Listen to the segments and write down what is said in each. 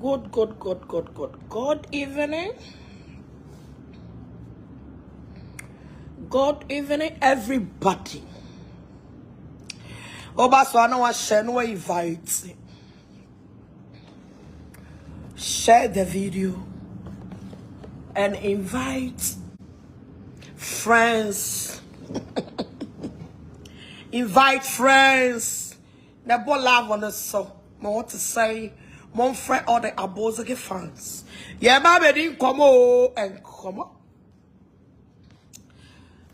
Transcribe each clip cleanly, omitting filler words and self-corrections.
Good evening. Good evening, everybody. So I know I share the video and invite friends. Invite friends. Never love on the so. I want to say, my friend, all the Abozoke fans. Yeah, baby, didn't come and come up.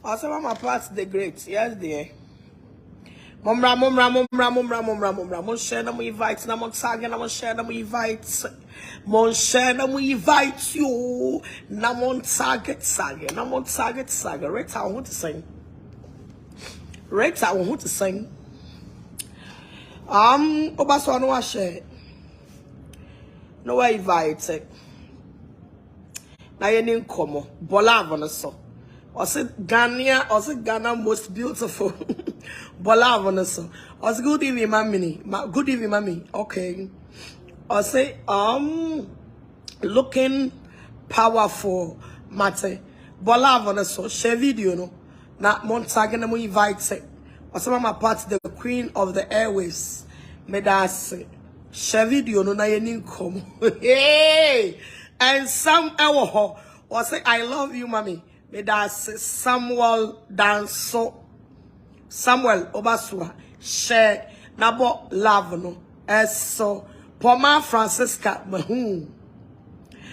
Also, my parts the great. Yes, dear. Mumra. Mon share them invite. Na mon tag na mon share them invite. Mon share them invite you. Na mon target sag. Na mon target sag. Right, I want to sing. Right, I want to sing. Obaso no share. No way invite. Na yenin komo. Bola avona so. Also Ghana most beautiful. Bola avona so. Also good evening, mommy. Good evening, mommy. Okay. Also looking powerful, mate. Bola avona so. Share video no. Na montage na mo invite. Also my part the queen of the airways. Me da say. Share video no na yenin komo. Hey! And some ewo or say I love you, mommy. Me da say Samuel Danso. Samuel Obasua. Share nabo love no. So Poma Francisca Mahu.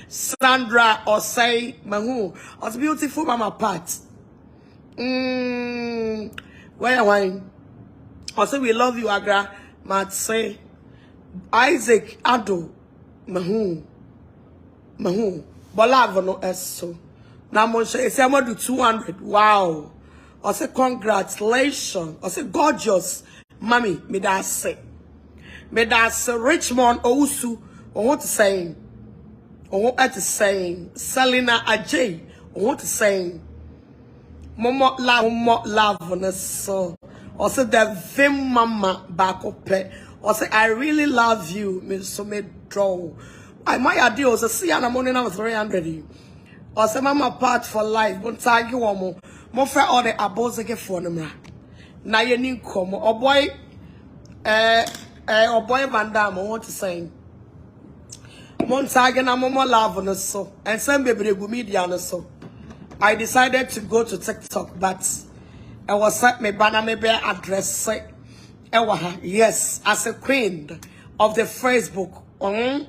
Sandra or say Mahu. It's beautiful mama part. Where wine? Also we love you, Agra. Mat say Isaac Ado Mahu. Bolavo no eso. Now Monshe say I'm do 200. Wow. I say congratulations. I say gorgeous. Mommy, me that say. Me that say Richmond Owusu. Or what to say? Or what to say? Selena Ajay. Or what to say? Momo love on so. Or say the Vim mama back up. Or say I really love you. Me so me draw. I my idea was a see and I'm only now 300. Or say mama part for life. But tag you one more for all the Abozoke for them. Na ye nin come. Or boy Van Damme, what to say? Montage na momo love on so. And some baby go media so. I decided to go to TikTok, but I was set me banner me bear address. Yes, as a queen of the Facebook. I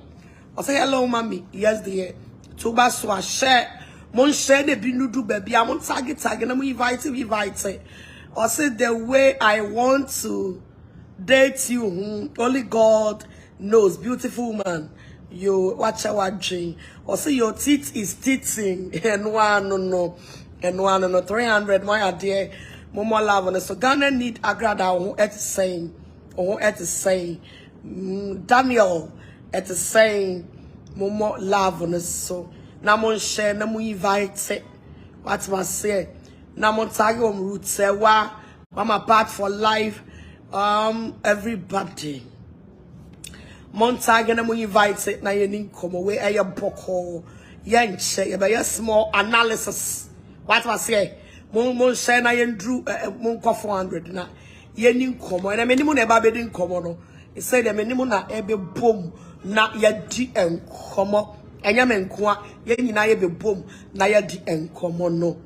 say hello, mommy. Yes, dear. Tuba so share. Mon share the binudu baby. I'm on target. I'm invite. I say the way I want to date you. Only God knows, beautiful man. You watch our dream. Or say your teeth is teething. And one no. 300. My dear. Momo love on so Ghana need agrada who at saying. Or at saying. Daniel at saying. Momo love on so. Namon share, namu invite. What must say? Namon tag root say wa. Mama part for life. Everybody. Montage namu invite. Na yenin come away. Aya boko. Yenche. Yeba small analysis. What must say? Mon share na yen drew. Mon ko 400 na. Yenin come. And I mean mo neba bedin come no. He said the minimum na ebe boom na yedi en come. Enya menkwa ye nyina ye bebom na ye di enkomo no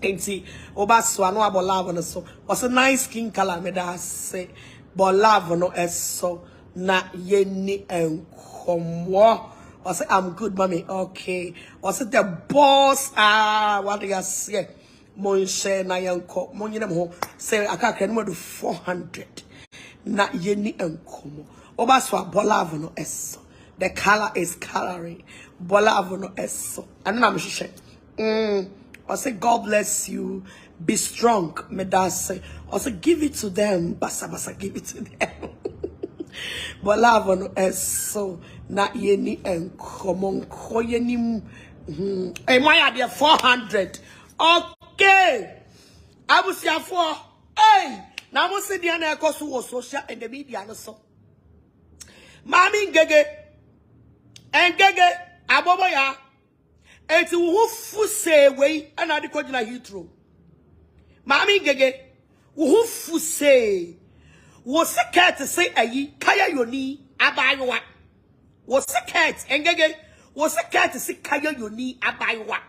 enti obaso anu abolavo no so was a nice skin color me da say bolavo no eso na ye ni enkomo was I'm good mommy okay was the boss what do you say mon share na yenko mon nyina mo say akaka no do 400 na ye ni enkomo obaso abolavo no eso. The color is coloring. Bola avono eso. And I'm sure. I say God bless you. Be strong. Me da say. Also give it to them. Basa give it to them. Bola avono eso. Na yeni en common koyeni. Hey, my idea 400. Okay. I will see 4. Hey. Now I will see the other social and the media so. Mami Gege. Engege abobo ya. Enti wo fu say we ana de kogina hitro. Mami ngege wo fu say wo secret say ayi kaya yoni abayowa. Wo secret engege wo secret say kaya yoni abayowa.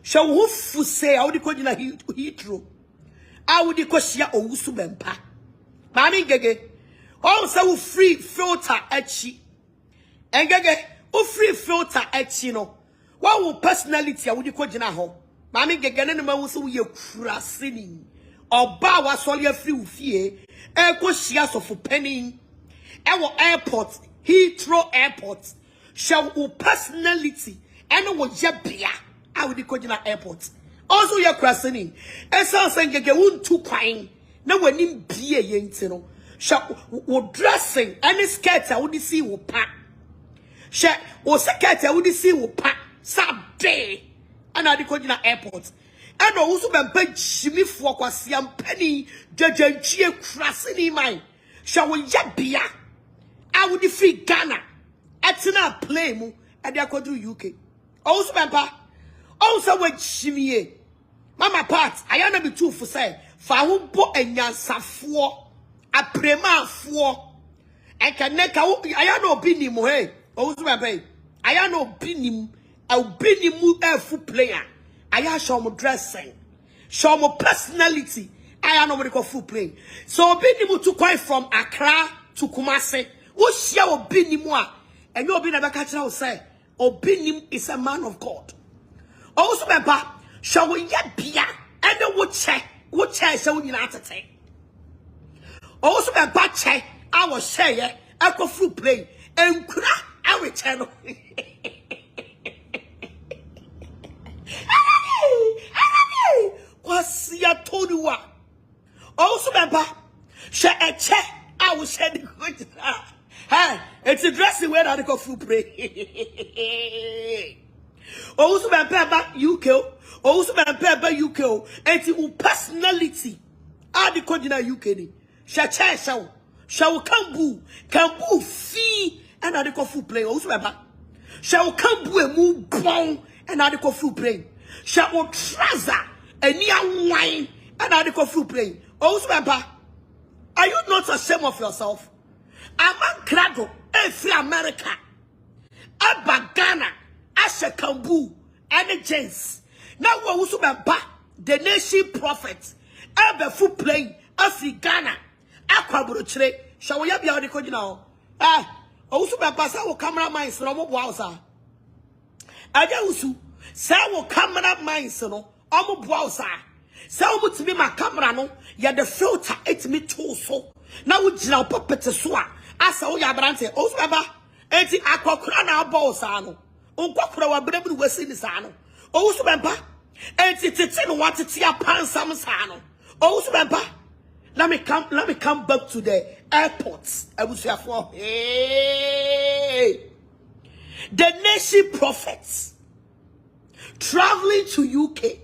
Sha wo fu say awudi kogina hitro. Awudi koshia Owusu Bempa. Mami ngege all say wo free filter achi. Engege wo free filter achi no. What will personality I would call Jina ho? Mammy Gagan and Mouse will you crasini or bow a solid free fear, airco shears of penny, our airport, Heathrow Airport, shall personality and what Jabia, I would call Jina Airport. Also, your crasini, and so saying Gagawun too crying, no one in beer yentino, shall dressing any skirt I would see will pack. Shall or skirt I would see will pack. Saturday, and I decode in the airport. And also been paid Jimmy for Quasiam Penny, Judge Chia crossing in mine. Shall we yet be? I would defeat Ghana. At an play mo, and they could do UK. Also, Bempa, also with Jimmy. Mama part, I am not be too for say, for who bought a yansa for a prema for. I can neck out. I am no binim, hey. Also, Bempa, I am no binim. I'll be the full player. I am show my dressing, show my personality. I am nobody called full play. So be the to quite from Accra to Kumasi. What shall be the more? And you'll be never catch out say, Obinim is a man of God. Also, Bempa, shall we yet be and the what chair shall we not take? Also, Bempa check, I will share I go full play and crack our channel. What's ya told you what? Also, Bempa, share a check. I will share the good. Hey, it's a dressing where I go full play. Also, Bempa, you kill. Also, Bempa, you kill. And it's personality. I the continent UK. Shall come boo fee, and I go full play. Also, Bempa, shall come boo and move bong, and I go full play. Shall trouser. And near wine and I go full play. Also, Bempa, are you not ashamed of yourself? I'm a crado, free America, a Ghana, Ashakambu, and the gents. Now, Owusu Bempa, the nation prophet, a full play, a free Ghana, Aquabutre, shall we be out the code now? Owusu Bempa, so camera mines from Wowsa. Ajawusu, so camera mines, no. Omo boausa say omo timi ma camera no ya the filter etimi too so na wo gina opopete so a asa wo ya brante o so eba enti akokora na boausa no onkokora wa brebu wasi ni sa no o so Bempa enti tete no watete apansam sa no o so Bempa let me come back to the airports abusuafo hey the nation prophets traveling to UK.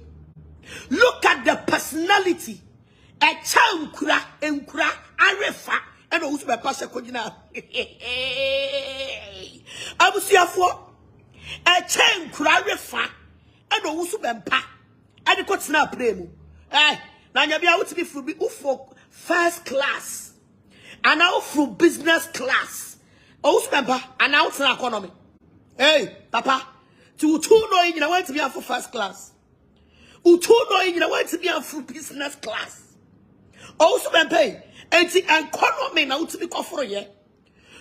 Look at the personality. A child enkura arefa and Owusu Bempa shekojina. Abusuafo a child enkura arefa and Owusu Bempa and the coach na pray mu. Na nya bia wuti bi fu bi ufo first class and now from business class. Owusu Bempa and now to economy. Hey, papa, to no you want to be for first class. Utuno you want to be for business class. Also Bempa, and the economy now to be for ye.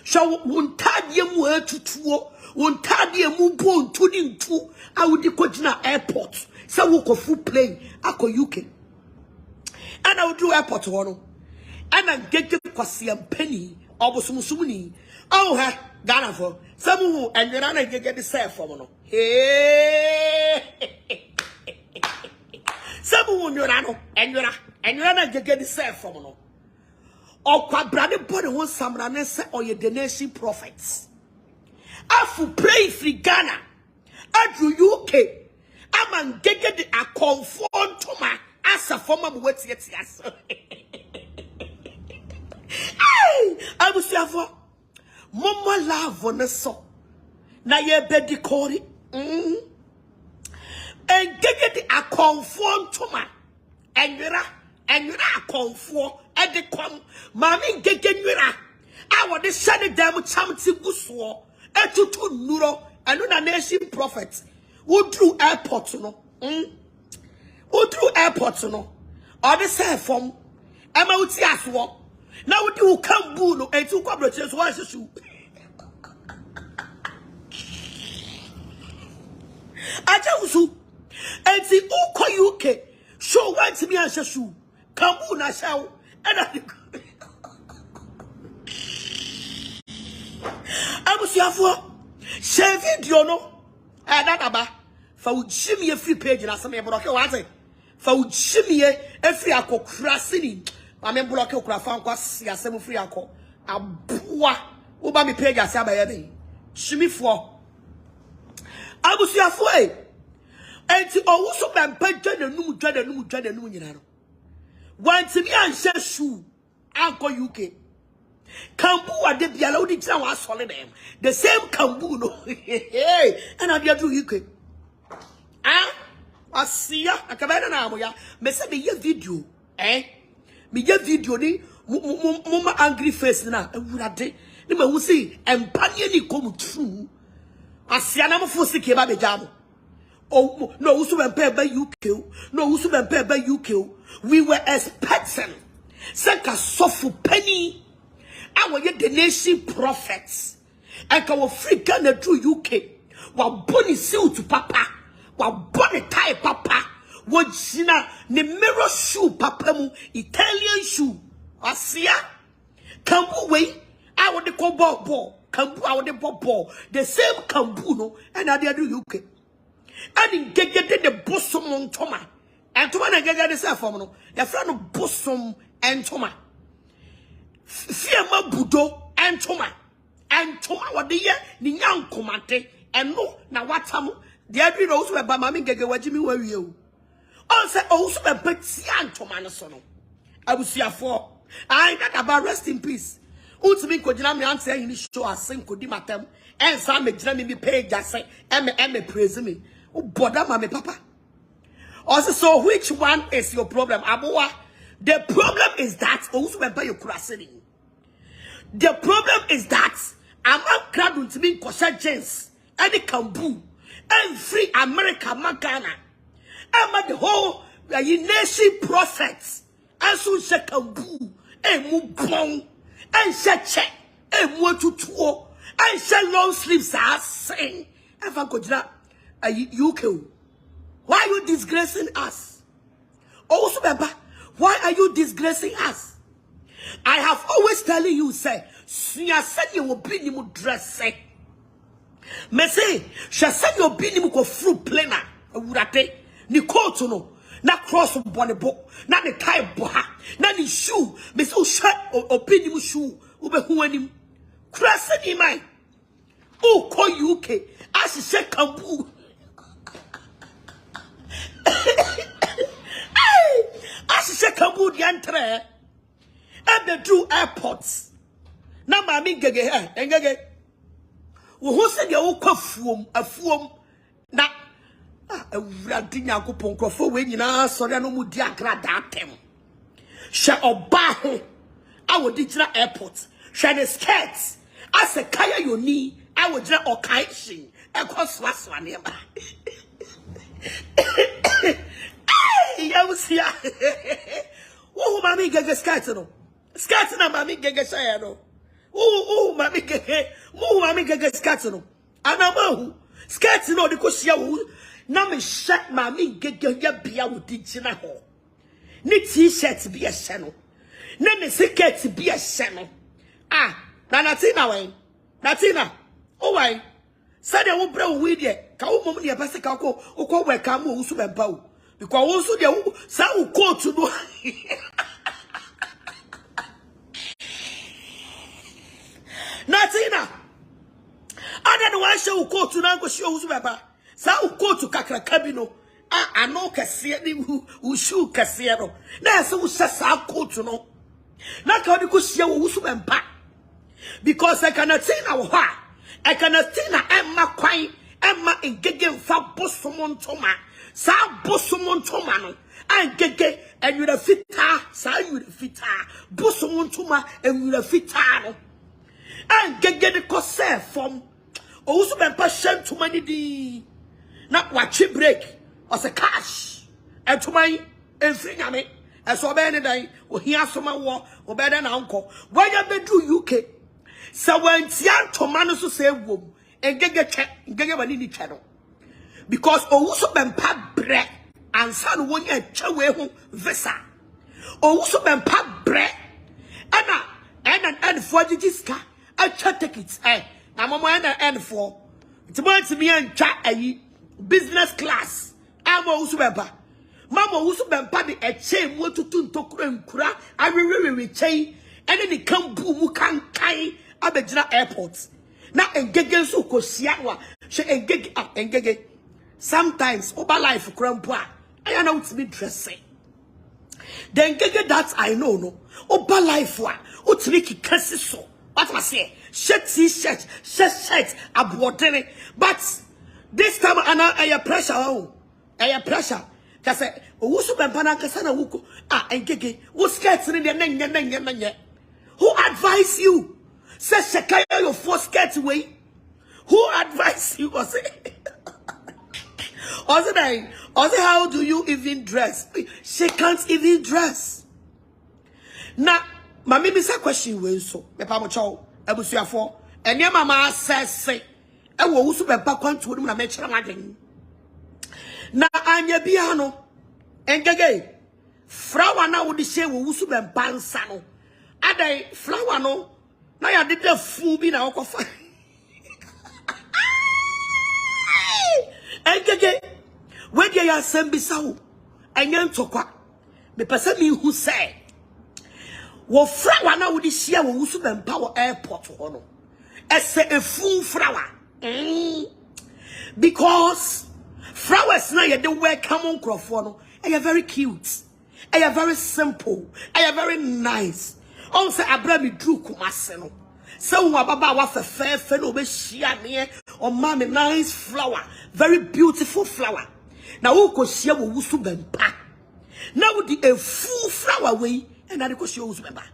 So won tadie mu etutuo, won tadie mu bon to din tu, I would go airport. So we go full plane, ako UK. And I would do airport one. And I get the Quasiam penny, Obosumuni. Oh, ha, Ghana for some who and you're not get the self for no. Hey, some who you're not and you're not get the self for no. Or quite brother body wants some ranessa or your nation prophets. Afu pray free Ghana. Adru UK. I'm get the a conform to my as a former what's yet yes. I was here for Mama love on the so. na ye bedi kori. And get the a conform to ma. And you're a conform at the com. Mammy get you. I want to send it down with something buswo. And to Nuro and a nation prophet. Who drew airport no? Who drew airport no? Or the cell phone. Emma would see us walk. Now would you come boo and two cockroaches was a shoe. I tell you, and see who UK. Show one to me as a shoe. Come on, Ashawo. And I was here for share video no. And that about for Jimmy a free page and some block was for Jimmy a free alcohol crassing. I mean, block your craft was a semi free alcohol. A boy who by me page as a Jimmy for. I was here for a and to also Bempa dread. One to me and share shoe, Uncle UK. Kambu are the Bialodi Town was solid them. The same Kambu, no. Hey, and I do UK. Ah, I see ya. I come out now, ya. Me say me ye video, eh? Me ye video ni, mama angry face na. Ewurade, ni me wu see, empanye ni come true. Asiana mo fosi ke ba be jam. Oh no, Owusu Bempa by UK. No, Owusu Bempa by UK. We were expecting Seka sofu penny. I were the nation prophets. And our free Ghana through UK. Wa boni seal to papa. Wa boni tie papa. Wa jina ne mirror shoe papa mu Italian shoe. Asia. Kambu way. I want the call ball. Kambu I want the ball. The same Kambu no. And I did do UK. And in get the bosom on Toma. And Toma and get the self from no. Your friend of bosom and Toma. Fiema Budo and Toma. And Toma what the year the young commande. And no, now what time the other knows where Mammy get what Jimmy were you. Also, also a bit young Toma sono. I will see a four. I got about rest in peace. Ultimately, could you answer in this show? I sing could matem. And some make me pay just say, Emma praise me. Oh, bother, mommy, papa. Also, so which one is your problem? Abuwa, the problem is that Owusu Bempa you crossing. The problem is that I'm not crowd to me kosher James, any Kambu, and free America, Magana. I'm the whole nation prophets, and so she Kambu, and Mubong, and she and Motutuo, and she long sleeves are saying, Evang Kodra. UK, why are you disgracing us? Owusu Bempa, why are you disgracing us? I have always telling you, say, Sia said you will be ni dress, say. Me say, she said you will be ni ko fruit planner, urate, ni coat no, na cross bonebo, na the tie boha, na ni shoe, me so shirt or be ni shoe, ube huanim, crossing in my, oh, call UK, as she said, Kambu. I said, Kambu the entre and the two airports. Now, my mean, gege here and gege. Who said you will a foam? Now, a radina coupon crofo when you know, so there no more diagram that them. Shall obey our digital airport. Shall the skirts as a kaya you need. I would draw or kaishin and cost last one here. I was here. Oh, mammy, get a scatino. Scatino, mammy, get a sayano. Oh, mammy, get a scatino. And I'm who scatino the cushion. Now, me shut mammy, get your beer with the dinner hall. Need t-shirts be a channel. None is a cat to be a channel. Ah, Natina, Natina. Oh, why? Said I won't bring with you. Cow moment, your best calco, or call where come Owusu Bempa. Because also the sound call to do. Natina. I don't know why she will call to Nango Owusu Bempa. Sound call to Kakra Cabino. I know Cassiano who shoot Cassiano. Now, so says I'll call to know. Not how to go see Owusu Bempa. Because I cannot say now why. I can see na Emma Quine, Emma in Gege fa Bosomon Toma, Sa Bosomon Tomano, and Gege, and you the fita, Sa you the fita, Bosomon Toma, and you the fitano. And Gege the Corsair from Owusu Bempa sent to money the not watch it break, or the cash, and to my and and so many day, or hear some war, or better than uncle. Why you do UK? So when Tian Tomanos say womb and get a channel. Because Owusu Bempa bread and son won't yet chawe home visa. Owusu Bempa bread and an end for the I chat tickets, I'm a end for it's about to me and chat a business class. I'm Owusu Bempa. Mama Owusu Bempa the a chain what to tun to kura. I will really chain and then they come boom can tie Abedina airport. Now engage so kosiawa. She engage up engage. Sometimes over life grandpa. I know it's me dressing. Then engage that I know no. Over life one. Utriki kasi so. What was say? Shirt t-shirt, shirt aboarding. But this time I pressure oh. I pressure. Cause Owusu Bempa na kasana wuko. Engage. Who skirts in the neng. Who advise you? Say Shekaya your first get away. Who advised you? Or say how do you even dress? She can't even dress. Now, my misa question was so. Me pa mo chow. Ebusia for. Enya mama says say. Ewo Owusu Bempa kwantu mu na me kira maden. Na anya bia no. Engege. Flower na wo di she Owusu Bempa nsa no. Adai flower no. Now you did the fool be now. Engage. Where you are send bisau. And yan tokwa. Me person me who say. Wo flower na wo di share wo Owusu Bempa airport hono. Ese a full flower. Because flowers na you the welcome on crofone. They are very cute. They are very simple. They are very nice. Also, Abraham drew Kumaseno. So, Baba was a fair fellow, Shiane, or mommy, nice flower, very beautiful flower. Now, who could share Owusu Bempa? Now, the a full flower way, and I could show Owusu Bempa.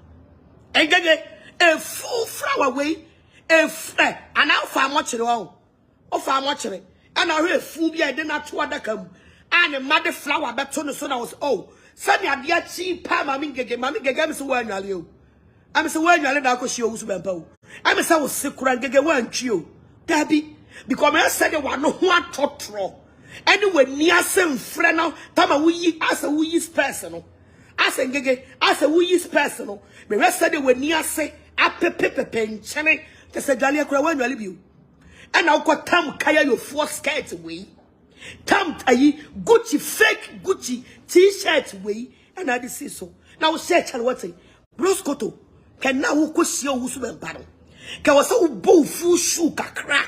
And again, a full flower way, a flare, and now for much it all. Or for much it. And I heard fool be I did not to other come. And a mother flower, but so I was, oh, Sunny, I dear cheap, Mammy Gagam is one you. I'm so when you let Uncle Owusu Bempa. I'm so sick and get one chew. Debbie, because I said there was no one totro. Anyway, near some friend now, Tama we as a we is personal. As a gege, as a we is personal. The rest said they were near say, a pepe pen, channel, the Sedalia Crowan will leave you. And I'll got Tam Kaya your four skirts away. Tam Tayi, Gucci, fake Gucci, t-shirt way, and I see so. Now, search and what's it? Broscoto. Can now who could see Owusu Bempa? Can was so bow full shoe kakra.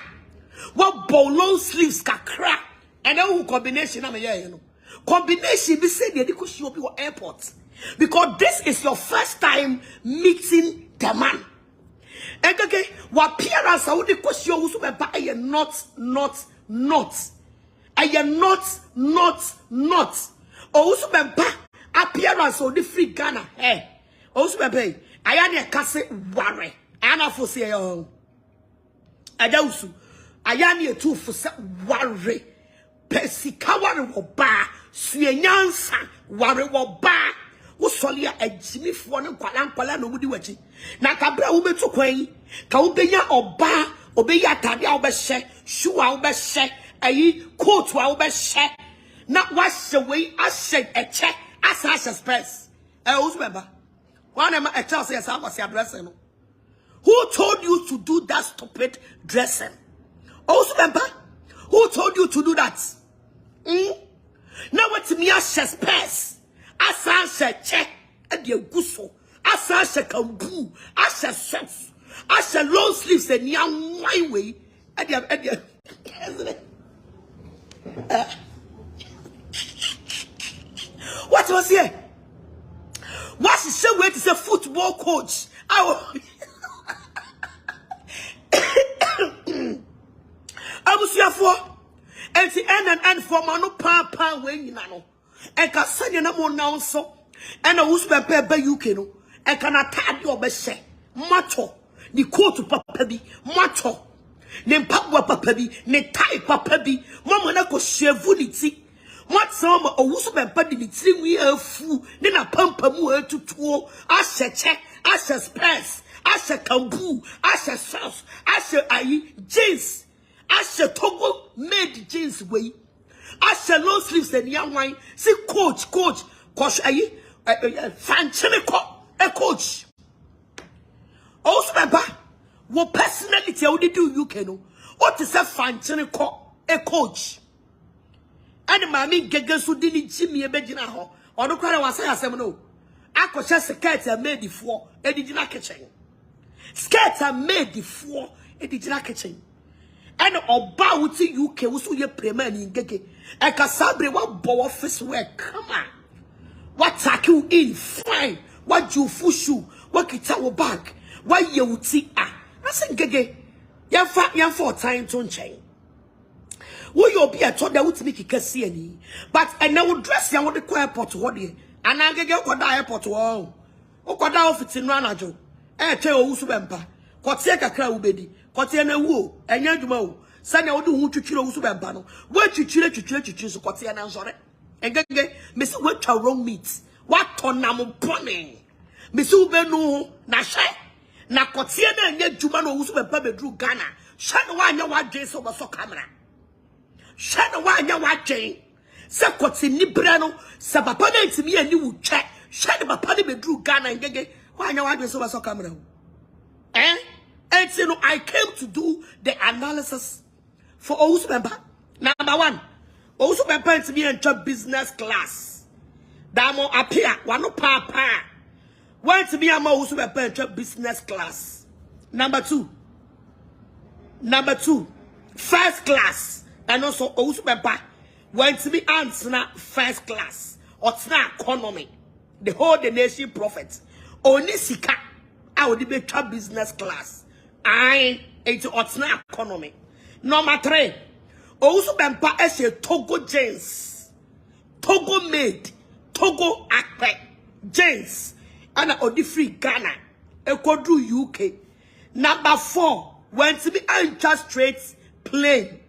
What bow long sleeves kakra. And then who combination I'm you know. Combination be said they could show your airport. Because this is your first time meeting the man. And okay, what appearance I would question Owusu Bempa I am not. I am not. Owusu Bempa appearance of the free Ghana. Hey, Owusu Bempa. I am a cassette worry. I am for say, Adausu. I am here too for worry. Pesikawa or bar, Suyansa, worry or bar. Usolia a Jimmy for no Palan no woody wetty. Nakabra ube to quay, Kaubeya or bar, Obeya Tadia Beshe, Shua Beshe, a coat to our Beshe. Not wash away, I said a check, as I suspect. I was remember. One of my tells us I was dressing. Who told you to do that stupid dressing? Owusu Bempa? Who told you to do that? Now what's me as space? As I said check and the guso. As I said kambu. As I said as a long sleeves and young my way. And the what was here? What's the same way to say football coach? Therefore, and the end for mano papa when you know. And can send you no more now so. And Owusu Bempa UK no. And can attack your best macho. Ni kotu papa bi macho. Ne mpabwa papa bi ne tai papa bi. Mama na ko shevu ni ti. What some Owusu Bempa di ni ti wi afu. Ne na pampa mu etutuo. Ashe che, ashe space, ashe kambu, ashe sauce, ashe ayi jeans. Ashe Togo made jeans way. Ashe long sleeves and young wine. See coach, coach ayi fanchinico a coach. Also Bempa, what personality I would do you can. What is a fanchinico a coach? And mammy geggers who didn't Jimmy a bedina ho. Or no cry was I say no. I could just a cat I made before a did not kitchen. Skirts are made before a did not kitchen. And oba wuti UK wusu ye prema ni ngege. E kasabre wa bo office work. Come on. What take you in fine. What you fushu. What kita wo bag. What ye wuti ah. Ase ngege. Yan for time to change. Wo you be a told that wuti make kesi ani. But I now dress yan wo the airport wo de. Ana ngege ko da airport wo. O ko da office no anajo. Che Owusu Bempa. Ko tie kakra wo bedi. Kote na wu enya adwuma wo sane wo de hu twitwire Owusu Bempa no wo twitwire so kote na nsore engege me se wo twa wrong meat what tonam bone me se wo benu na hye na kote na enya adwuma na Owusu Bempa bedru Ghana hye no anya wadwen so bo so camera hye no anya wadwen se kote ni bra no se papa na ntimi ani wu twa hye no papa na bedru Ghana engege anya wadwen so bo so camera And so I came to do the analysis for Owusu Bempa. Number one, Owusu Bempa to be in business class. Damo appear one no papa. Went to be a Owusu Bempa in business class. Number two, first class. And also Owusu Bempa went to be answer first class or economy. The whole the nation prophet. Onisika, I would be business class. It's Otna economy. Number three, Owusu Bempa is a Togo jeans, Togo made, Togo akpe jeans, and a free Ghana, a Kodru UK. Number four, when to be just straight plane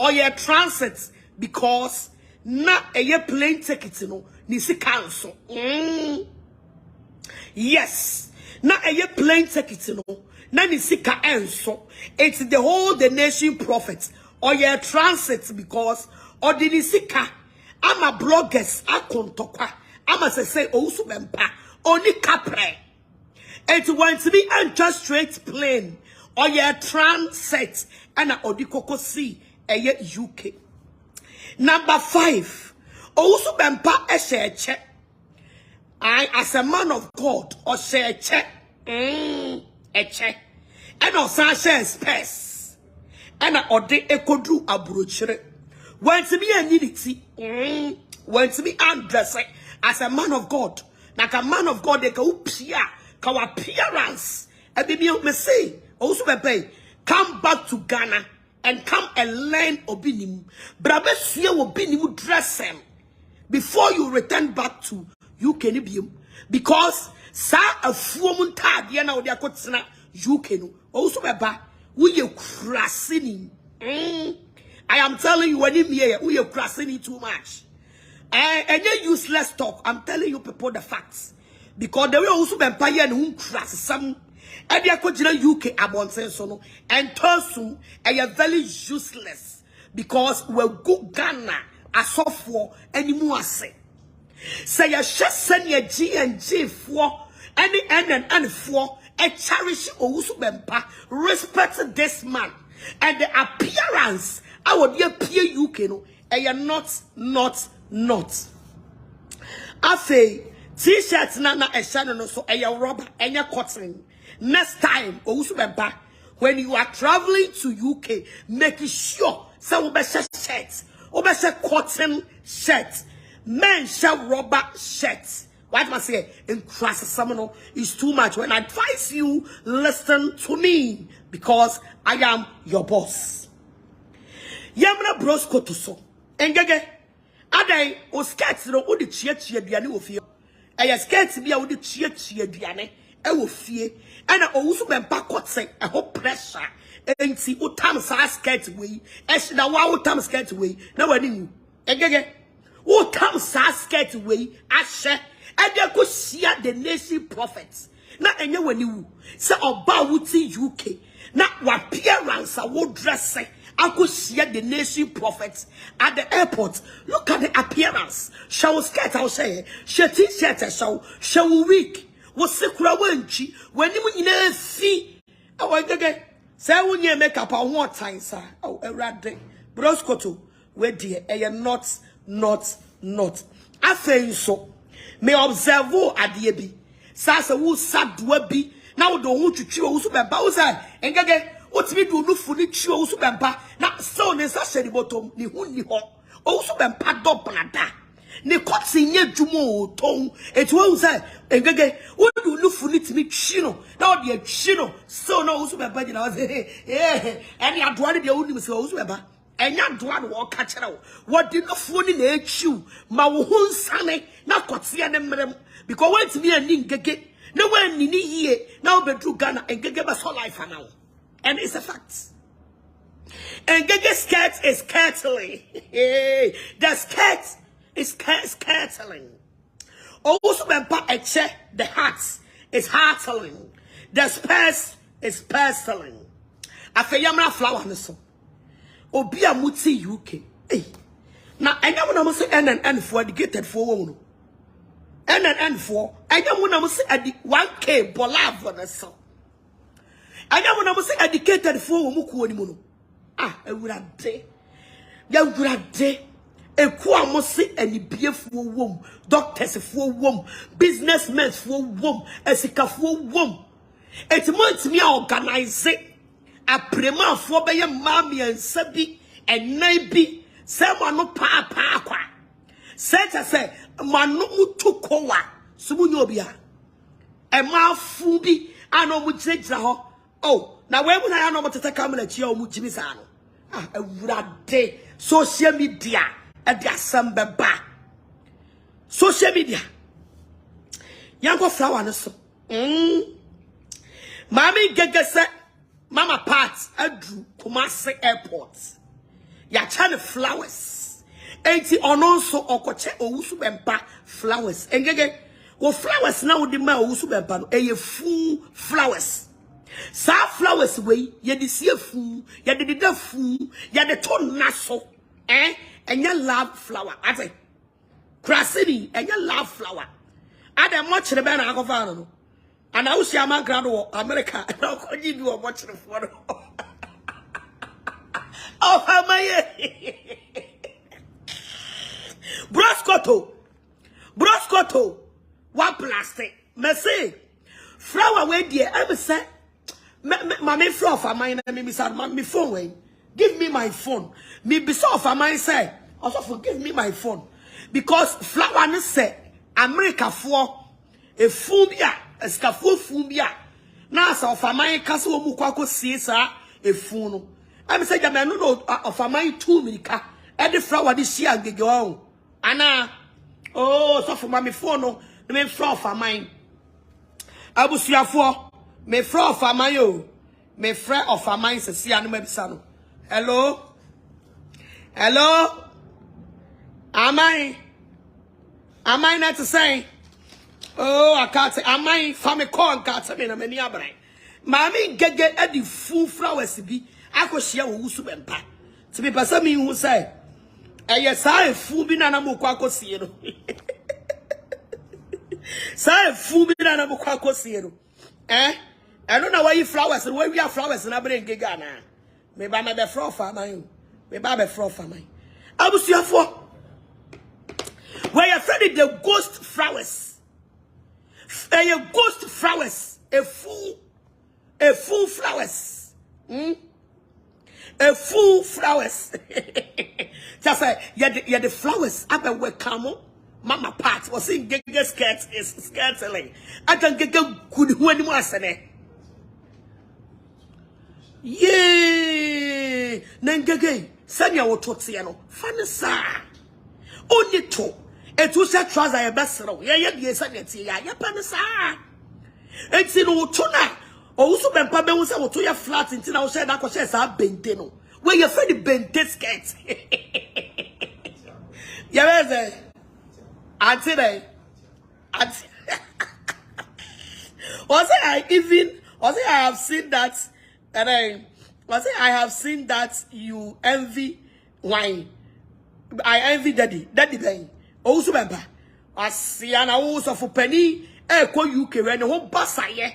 or your transit because na a year plane ticket no nisi cancel. Yes, na a year plane ticket no. Nani sika enso. It's the whole the nation prophet or your transit because or the nisika. I'm a bloggers a kontokwa. I'm a say Owusu Bempa only capre. It wants to be just straight plane or your transit and a odikoko see a UK. Number five, Owusu Bempa a share check. I as a man of God or share check. A check and also share space and ode ekodru aburochire when to be a unity when to be undressed as a man of God like a man of God they can appear ka appearance and be me say also be come back to Ghana and come and learn obinim brabe sua obinim dress him before you return back to UK because sa afuom ntade na odi akotena UK no Owusu Bempa we ye crasini I am telling you when him here we ye crasini too much and you useless talk. I'm telling you people the facts because the way Owusu Bempa here no crass some e dia akogina UK abonsen so no and tosu e very useless because we go Ghana asofo animu ase say ya shesen ya G&G for any and for a cherish Owusu Bempa respect this man and the appearance I would appear UK no and you're not afe t-shirt na a shano no so a rubber and your cotton next time Owusu Bempa when you are traveling to UK make sure so shirts cotton shirt men shall rubber shirts. What must I say? In crass seminal is too much. When I advise you, listen to me because I am your boss. Yamna brosko to so. Engege. Adai o skirts no o de chia duane wo fie. Eya skirts bia o de chia duane e wo fie. Ana Owusu Bempa kotse e ho pressure. Enti o tam sa skirt we. E shida wa o tam skirt we. Na wani hu. Engege. O tam sa skirt we ahye. E de ko shia the nation prophets. Na enye wani hu. Se oba wuti UK. Na wa appearance a wo dress. I could see the nation prophets at the airport. Look at the appearance. Shall skirt, I'll say. Shall t-shirt, shall week. Was sick wenchi when you in see. Oh, I get. Say when you make up on one time, sir. Oh, a rat day. Broscoto, where dear, not. I think so. May observe at the abbey. Sasa who sad webby. Now don't want to choose about Bowser and get. What me do no funny Ashawo Owusu Bempa na so ne sa hye bottom ni hu ni ho Owusu Bempa doblada ne kotse nye dwumo ton etu say engege wo do no funny timi twi no na o de atwi no so na Owusu Bempa gina wo say eni adoa ne de wonim se Owusu Bempa enya adoa no wo ka kire wo de no funny na atwiw ma wo hu nsane na kotse ne mrem because when timi ani ngege na wan ni yie na obedru Ghana engege ba so life now. And it's a fact. And Gege skirt is skirtling. The skirt is skirtling. Owusu Bempa eche, the heart is heartling. The spurs is purseling. Afeyamra flower neso. Obi amuti UK. Hey. Now enya mo na mo say NNN for dedicated for wo. NNN for enya mo na mo say 1K bolavo neso. I don't want to say educated for Mukuanimuno. Ah, a would young grade. A quam say any beer for womb, doctors for womb, businessmen for womb, a sick for womb. It wants me organize it. A prima for by a mammy and sabi and maybe someone no pa. Set I say, Manu to koa, Sumunobia. A mouth fubi, I know which takes the oh, now where would I know what to take a minute? Your Mujimisano. Ah, a rade social media at the Assembly bar. Social media. Yango flower no so. Mommy Gege Mama Parts Adru Kumasi Airport. Ya chane flowers. Enti ononso okoche Owusu Bempa flowers. Engege wo flowers now di ma Owusu Bempa no eye full flowers. Sa flowers way ye de see fu ye de da fu ye de to naso enya love flower ate krasini enya love flower ade mo kire be na akofa no ana wo sia man grado wo America na ko ji bi wo mo kire fo no oh amaye broscoto one plastic me say flower way there am say Mammy flow for mine and me said, "Me phone way. Give me my phone. Me be so for mine say. Also forgive me my phone because flower ne say America for a fubia, a scafu fubia. Now so for mine castle mukwako sisa a phone. I'm saying that I know of mine 2 minutes. Every flower this year get go. Anna, oh, so for my phone no, me flow for mine. I was here for. Me friend of Amayo, me friend of Amayo se si anu mebisano. Hello, Amai not to say. Oh, I can't say. Amai family call and can't say me na many abrai. Mami Gege edi full flowers bi. Ako share Owusu Bempa. To be person me who say. Yes, I full bi na mo kwa ko sie no. Say full bi na mo kwa ko sie no. I don't know why you flowers and where we are flowers and I bring Gigana. Maybe I'm a fro for mine. Maybe I'm a fro for mine. I was here for where you're friendly the ghost flowers. A ghost flowers. A full flowers. A full flowers. Just say, yeah, the flowers up and where camel. Mama Pat was saying Gege skirt is skirtling. I can get good when you are saying. Yay! Nengege, Sanya wotote no. Fanisa. Only to. Et to set trouser a bessero. Ye sanity. Ya panisa. Et in Otona. Owusu Bempa be wonsa woto ya flat nti na wo share na ko share sa bente no. Where you feel the bente skirt. Yeah, where's it? Auntie there. Auntie. Was it I have seen that, and I have seen that you envy wine. I envy daddy bang. Owusu Bempa. Asiana Owusu for penny. Ko UK when the whole basaye.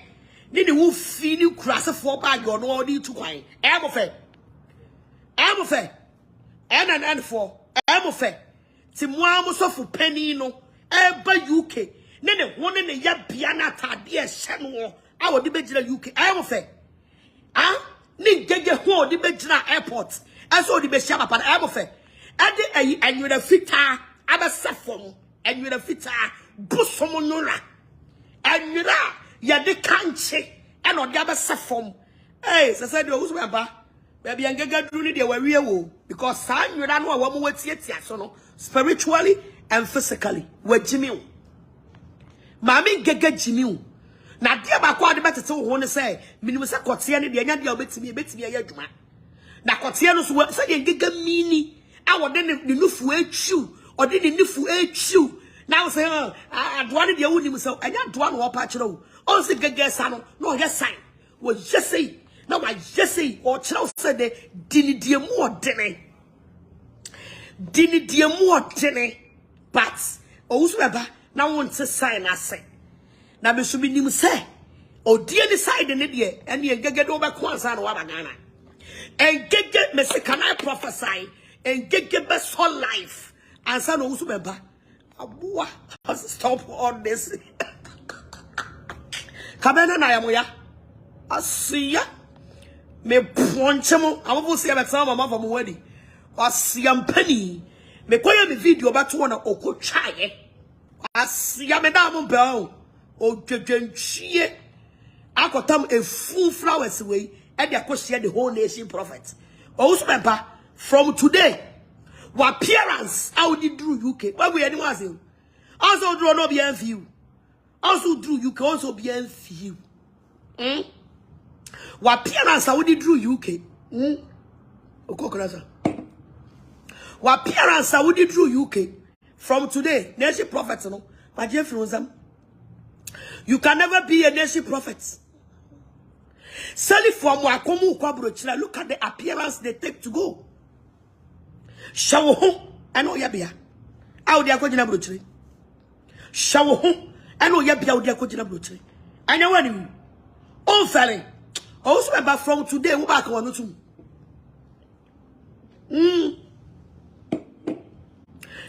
Ni wo fi ni krasa for bag on all the two wine. I'm of fair. And for. I'm of fair. Timwa so for penny no. Eba UK. Nene one in the yabiana tadia shenwo. I would debate UK. I'm of fair. Ah? Ni gege ho di bejina airport. Aso di be shaba pa I'm of fair. Ade and you the fita aba safom. And you the fita busomonora. And you da ya de kanche. And on the aba safom. Hey, so said Owusu Bempa. Baby and gege dru ni de we wo. Because san you da no wa mo wetie so no. Spiritually and physically. We jimiu. Mami gege jimiu. Na dia ba kwa de betete wo ne say minimum say kote ne de nya dia obetimi ya adwuma. Na kote no so say de gege mini a wo de ne nufu atwu o de ne nufu atwu na wo say adoa ne de wonim say anya adoa no wo pa kire wo o say gege sa no no ye sign wo just say na wa just say o kire say de dinidie mu odene but Owusu Bempa na won te sign ase na be so binim say odi any side ne de ene engege do be ko ansa na wa bagana engege me say can I prophesy engege be so life ansa na Owusu Bempa aboa stop all this kabena na yamoya asiya me ponchemo amabo say be tell mama from wedding asiya mpani me koye me video ba to na okotwaye asiya me da mo be o dwedwenchie akotam a full flowers way e dey akoshia the whole nation prophet Owusu Bempa from today what appearance how did do UK why we anyone say also draw no be envy also drew UK also be envy what appearance how did do UK okokrasa what appearance how did do UK from today nation prophet no but Jeffrey you can never be a nation prophet. Sally from Wakomu Kwabrochila, look at the appearance they take to go. Shawo home, I know Yabia. Out there, Kojina Brochri. Shawo home, I know Yabia, out there, Kojina Brochri. I know any. Oh, felly. Also, about from today, we're back on the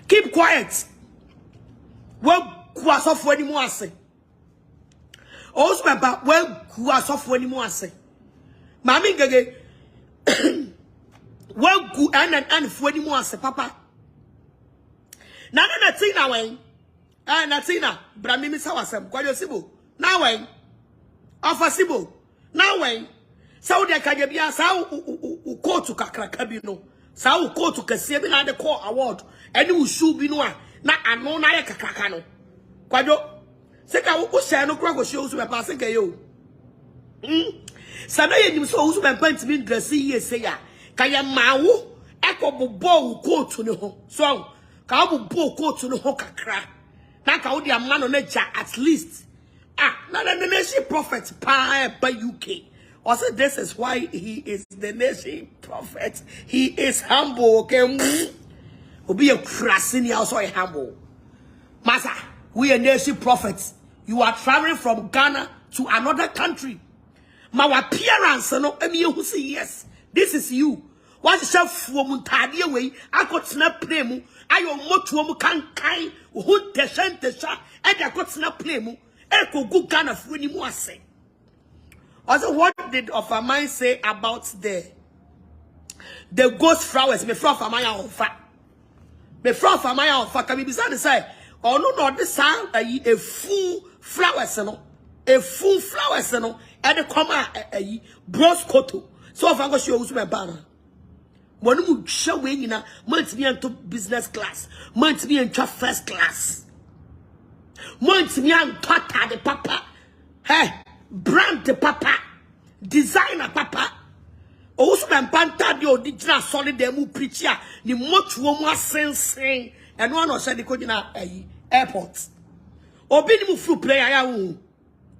keep quiet. Well, was off when you say. Also about well who are soft when you say. Mammy gage well good and when you say, Papa. Nana Tina way. Natina, Bramimi Sawasam, Quadosibo. Now way. Alpha Sibo. Now way. Saudi Akabia, Sao who call to Kakrakabino. Sao call to Kasabin and the Core Award. And you should be no one. Not a no Nayaka Kakano. Quado. Seka wo share no kra go show Owusu Bempa seka yo sana ye nim so Owusu Bempa ntimi dress ye say ya ka ye mawo ekobobo coat ne ho so ka bobo coat ne ho kakra na ka wo dia ma no na ja at least na the nation prophet pa UK also this is why he is the nation prophet he is humble okay obi e krasini also humble masa we are nation prophets. You are traveling from Ghana to another country. My appearance, no, who say yes. This is you. What is your form tadi away? I got snap play. I am motu can kai who descent the shot and I got snap play. Eko go Ghana for any more say. Also, what did of a mind say about the ghost flowers? Me from my own fact. Me from my own fact. Can be beside the side. Oh no, this sound a full flowers no, a full flowers no, and the comma a bros koto. So if I go show Owusu Bempa, One show when you know, months me into business class, months me into first class, months me and tata the papa, hey, brand the papa, designer papa. Owusu Bempa the original solid demo preacher, the much woman sing, and one was said the Kodina airport. Obinimu flew play,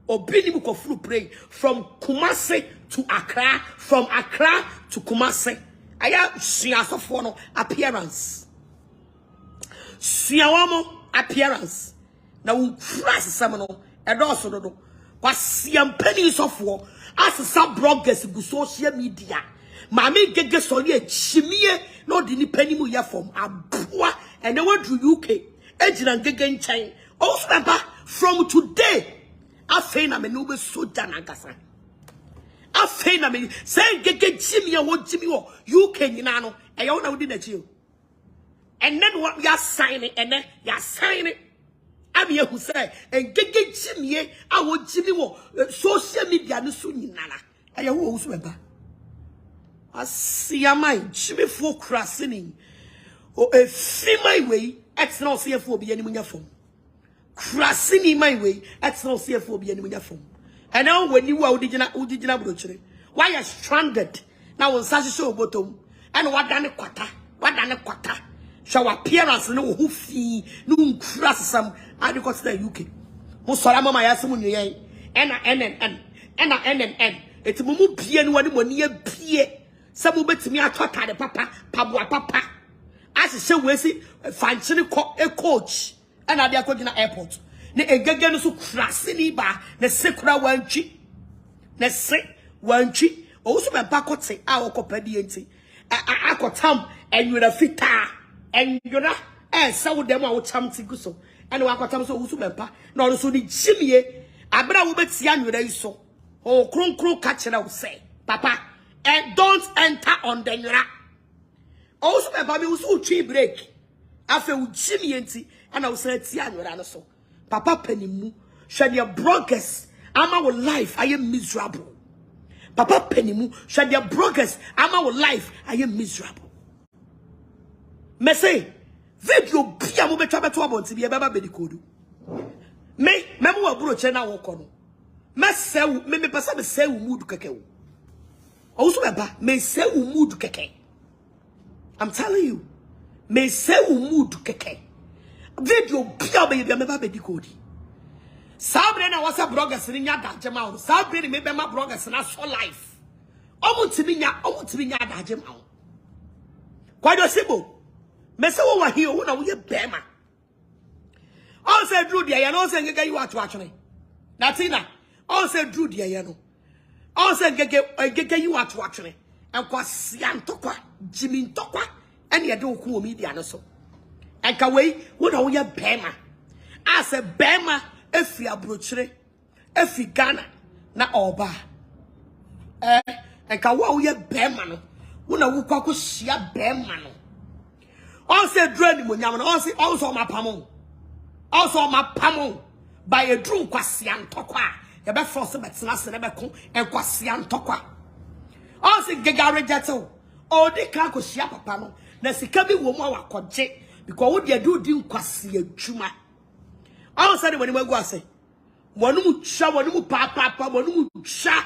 Obinimu ko flew play from Kumasi to Accra, from Accra to Kumasi. I have Siasofono appearance. Siawamo appearance. Now, crass seminal, and also no. Was Siam pennies of war as some bloggers go social media. Mammy get solely a chimney, no dini penny mu from a poor and they went to UK. Edging and Gagan chain. Also, from today, I feign I'm a noble soldier Nagasa. I feign I'm say get Jimmy or what Jimmy or UK, you know, I don't know did you. And then what we are signing, and then you are signing. I'm here who say, and get Jimmy, I want Jimmy wo social media no soon nana. I Owusu Bempa. I see a mind, Jimmy for crossing. Oh, a free my way, it's not CFO be any money from. Crossing in my way, it's not CFO be any money from. And now when you are original brochure, why are stranded? Now on such a show bottom, and what done a quarter, what done a quarter. Show appearance no who fee no crass some I because the UK. Musolama my assume you and it's mumu pien one near pie. Some bet me a talk at the papa, papa. As a show we see functioning a coach and I are going to airport. The again so crassini ba the secra one cheek. The sick one cheek. Also, my back say our copediency. I got time and you're a fitter. And you know, some of them are champion guso. And what comes to Owusu Bempa, nor so the Jimmy, I better will bet Sian with so. Oh, crow catcher, I will say, Papa, and don't enter on the Nura. Owusu Bempa will so cheap break. After with Jimmy and I will say Sian with so. Papa Penny shed your brokers, I'm our life, I am miserable. Papa Penny shed your brokers, I'm our life, I am miserable. Me say video bia mo betwa beto abonti bia baba bedikodu me mo abroche na wo kono me sew me pesa me sew mood keke wo Owusu Bempa me sew mood keke. I'm telling you me sew mood keke video bia bia me baba bedikodi sabre na wasa bloggers ni nya daje ma wo sabre ni me be ma bloggers na so life omuntimi nya daje ma wo kwado sibo Mese wo wa here wo na wo ye bema. All say drew there no say ngege you atwatwene. Natina. All say drew there ye no. All say ngege you atwatwene. Enkwase antokwa, jimi ntokwa, ene ye de wo ku media no so. Enka wei wo na wo ye bema. As a bema efi abrochire, efi Ghana na oba. Enka wo ye bema no. Wo na wo kwa ko hia bema no. All say dread munyam no say also my pamon. Also my pamon by a drew kwasian tokwa. You be force betina se be ko en kwasian tokwa. All say gegare jeto. All the kan ko hia papa no. Na sika bi wo mu awakoje because wo de do din kwasi adwuma. All say when we go say wonu mu papa wonu mu cha.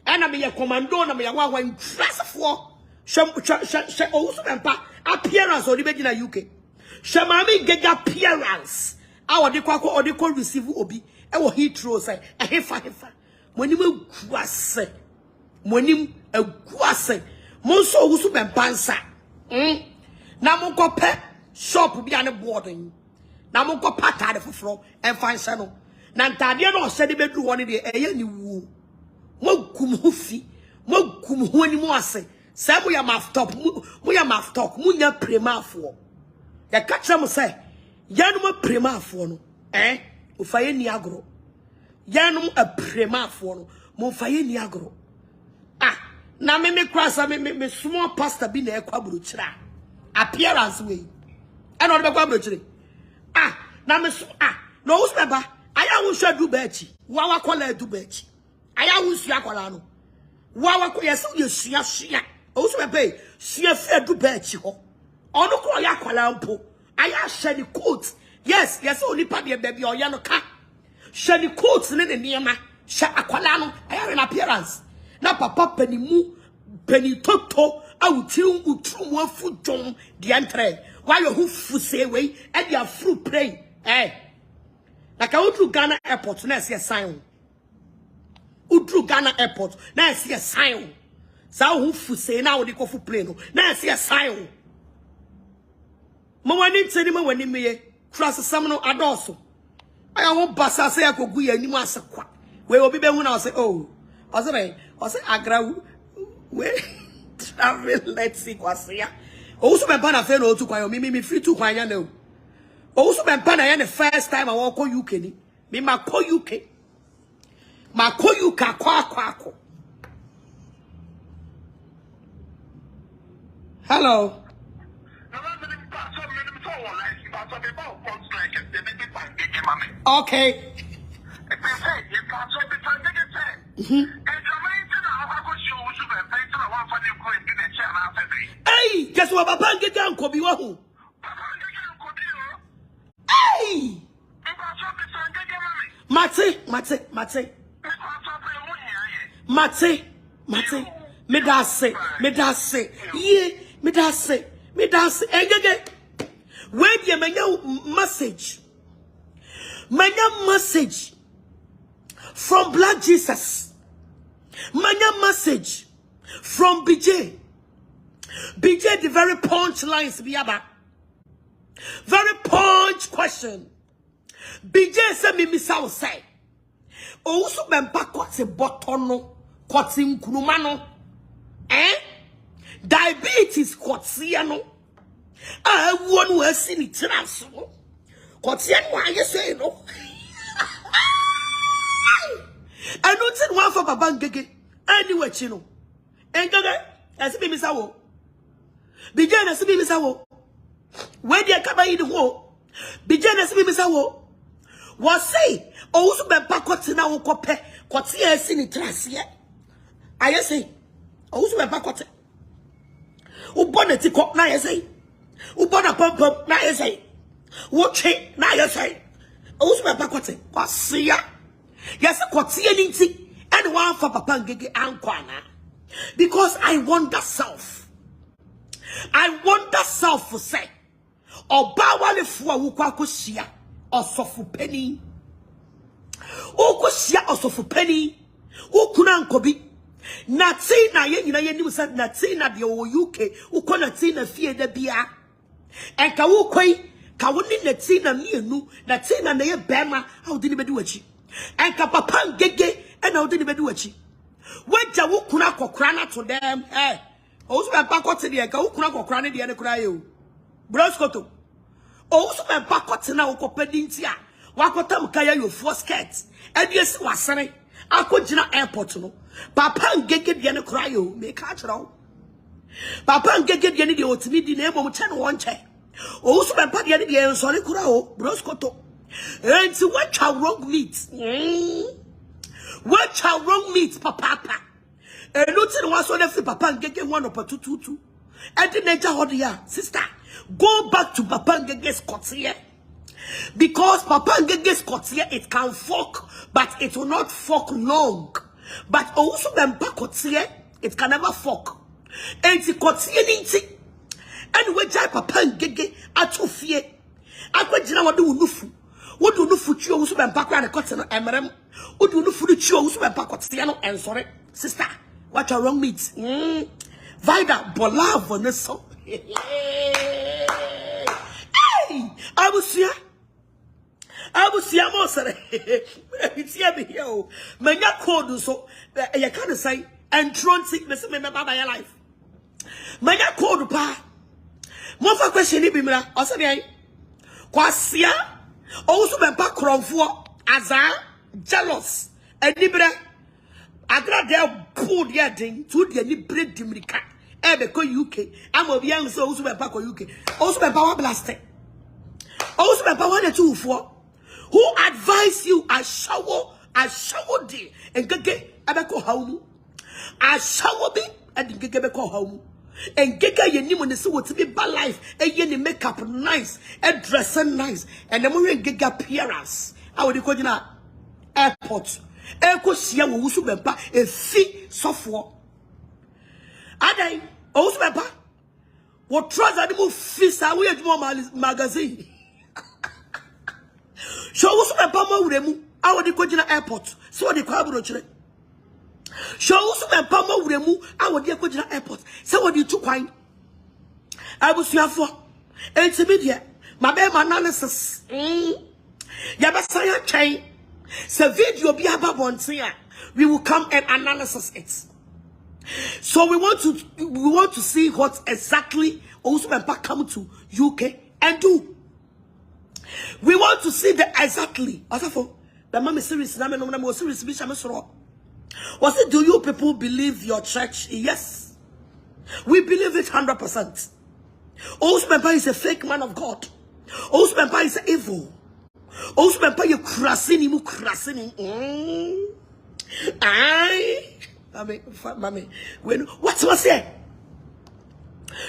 Na me ye commando na me ye wa impressfo. Owusu Bempa appearance or the Begina UK. Shamami get appearance. Our de receive obi. Ewo hitro say a hefa. When you guase. When you a guase. Monso Owusu Bempa. Na mo ko pe shop bi ane boarding. Na mo ko patade foforo and fan channel. Na ntade no se de bedru woni de eye ni wu. Mo kum ho fi. Mo kum ho ani mo ase. Say we are mouth talk, munya prema for. The catcher must say, Yanuma prema for no, Ufaye niagro. Yanum a prema for no, Mofaye niagro. Ah, na me cross me small pastor be near Quabruchra. Appearance way. And on the Quabruchri. Ah, na me no Bempa. I will show do betchy. Wawa quala do betchy. I will see Aqualano. Wawa yes, you see. Owusu Bempa she fear do bechi ho. Ono ko ya kwala mpo. Aya share the coat. Yes, only party baby or ya no ka. Share the coat ne niema. Share akwala no. Aya an appearance. Na papa penny toto awutiu utrum wafu dom de entre. Why you who fu say way and your fruit pray. Like I went to Ghana airport na see a sign. Udru Ghana airport na see a sign. Sa who fu say na we go fu plane na see a sign. Mo wani teni mo wani me cross some no adoso. I won basa say akogu ya anim asekwa. We obi be hu na say oh. I say agra we travel let's see kwase ya. Owusu Bempa na fe no otu kwan me free to kwan ya na o. Owusu Bempa na ya the first time I walk ko UK ni. Me ma ko UK. Ma ko UK akwa. Hello. Okay. Hey, guess what? Papa get down, Kobe. Hey, Mate. Me da say. Yeah, me da say. Hey, where do you message? Message from Black Jesus. Message from BJ. BJ, the very punch lines, Biaba. Very punch question. BJ said, me misa say. Owusu Bempa kwate botono, kwate nkurumano. Diabetes kwate one who seen it transfer. Kwate why you say no? I don't see one for Baba Ngege. Anyway, chino. Ngege, I see me sawo. Bijana see me sawo. Where they come in the hole? Bijana see me sawo. Was say, Owusu Bempa kwate na wo kope. Kwate seen it transfer. I say, Owusu Bempa kwate. Uboneti kok na I say. Ubona pom na I say. Woche na I say. Owusu Bempa kwate. Kwase ya. Yes, and one for Papa Ngege Ankwana. Because I want that self. I want that self for say. Or bawale fuwa wukwa kushia. Or sofu penny. Ukushia or sofu penny. Ukuna nkobi. Nati na ye ni said nati na the UK. Uko nati na fie de bia. And kawukwe. Kawuni nati na mienu. Nati na ye bema. How did you do it? And Papa Ngege and how did you do it? When Jawukuna Kokrana to them, also my back to the Gawukuna Kokrana the other cryo. Broscoto. Also my back to now Copedintia. Wakotam Kaya your four skirts. And yes, was Sunday. I could not airport no. Papa Ngege the other cryo, make catch it all. Papa Ngege the other to me the name of 10 chair. Also my party the other sorry cryo, Broscoto. And to watch how wrong meat. Watch how wrong meat, papa. And nothing was on every Papa Ngege 1 or 2. And the nature of the sister. Go back to Papa Ngege's cotier. Because Papa Ngege's cotier, it can fork, but it will not fork long. But Owusu Bempa cotier, it can never fork. And the cotier ninti. And we jai Papa Ngege atufie. Akwe jina wadu unufu. What do you for you? Owusu Bempa and cotton emerem? What do you for the chew? Owusu Bempa cotiano and sorry, sister. What are wrong meat? Vida bola voneso. Hey, I will see a monster. It's here be here. Manya code so you can't say and tron sickness remember my life. Manya code pa. More for question be me. Also be kwasia. Owusu Bempa kronfo aza jealous enibere agra de pull their thing to the enibere dimrika ebe ko UK am obi an so Owusu Bempa ko UK Owusu Bempa wa blast Owusu Bempa wa de tuufo who advise you Ashawo de engege ebe ko hawnu Ashawo bi and Giga be call home. And Giga ye knew when the what to be bad life, and ye makeup nice, and dressing nice, and the more Giga appearance. I would call you airport. Eko Ashawo Owusu Bempa a fee software. Adai Owusu Bempa. What trust animal feast away at more magazine. Show Owusu Bempa ma uremu. I would call you airport. So the crowd chile. Show Owusu Bempa ma uremu. I would call you airport. So what you took wine. I was here for intermediate. My baby analysis. Yabasaya chain. So video be about one thing. We will come and analyze it. So we want to see what exactly Owusu Bempa come to UK and do. We want to see the exactly. Asafo, the mama serious na me no na serious bi shame soro. Was it, do you people believe your church? Yes. We believe it 100%. Owusu Bempa is a fake man of God. Owusu Bempa is evil. Owusu Bempa you krasini mu krasini. Mami, when what's say?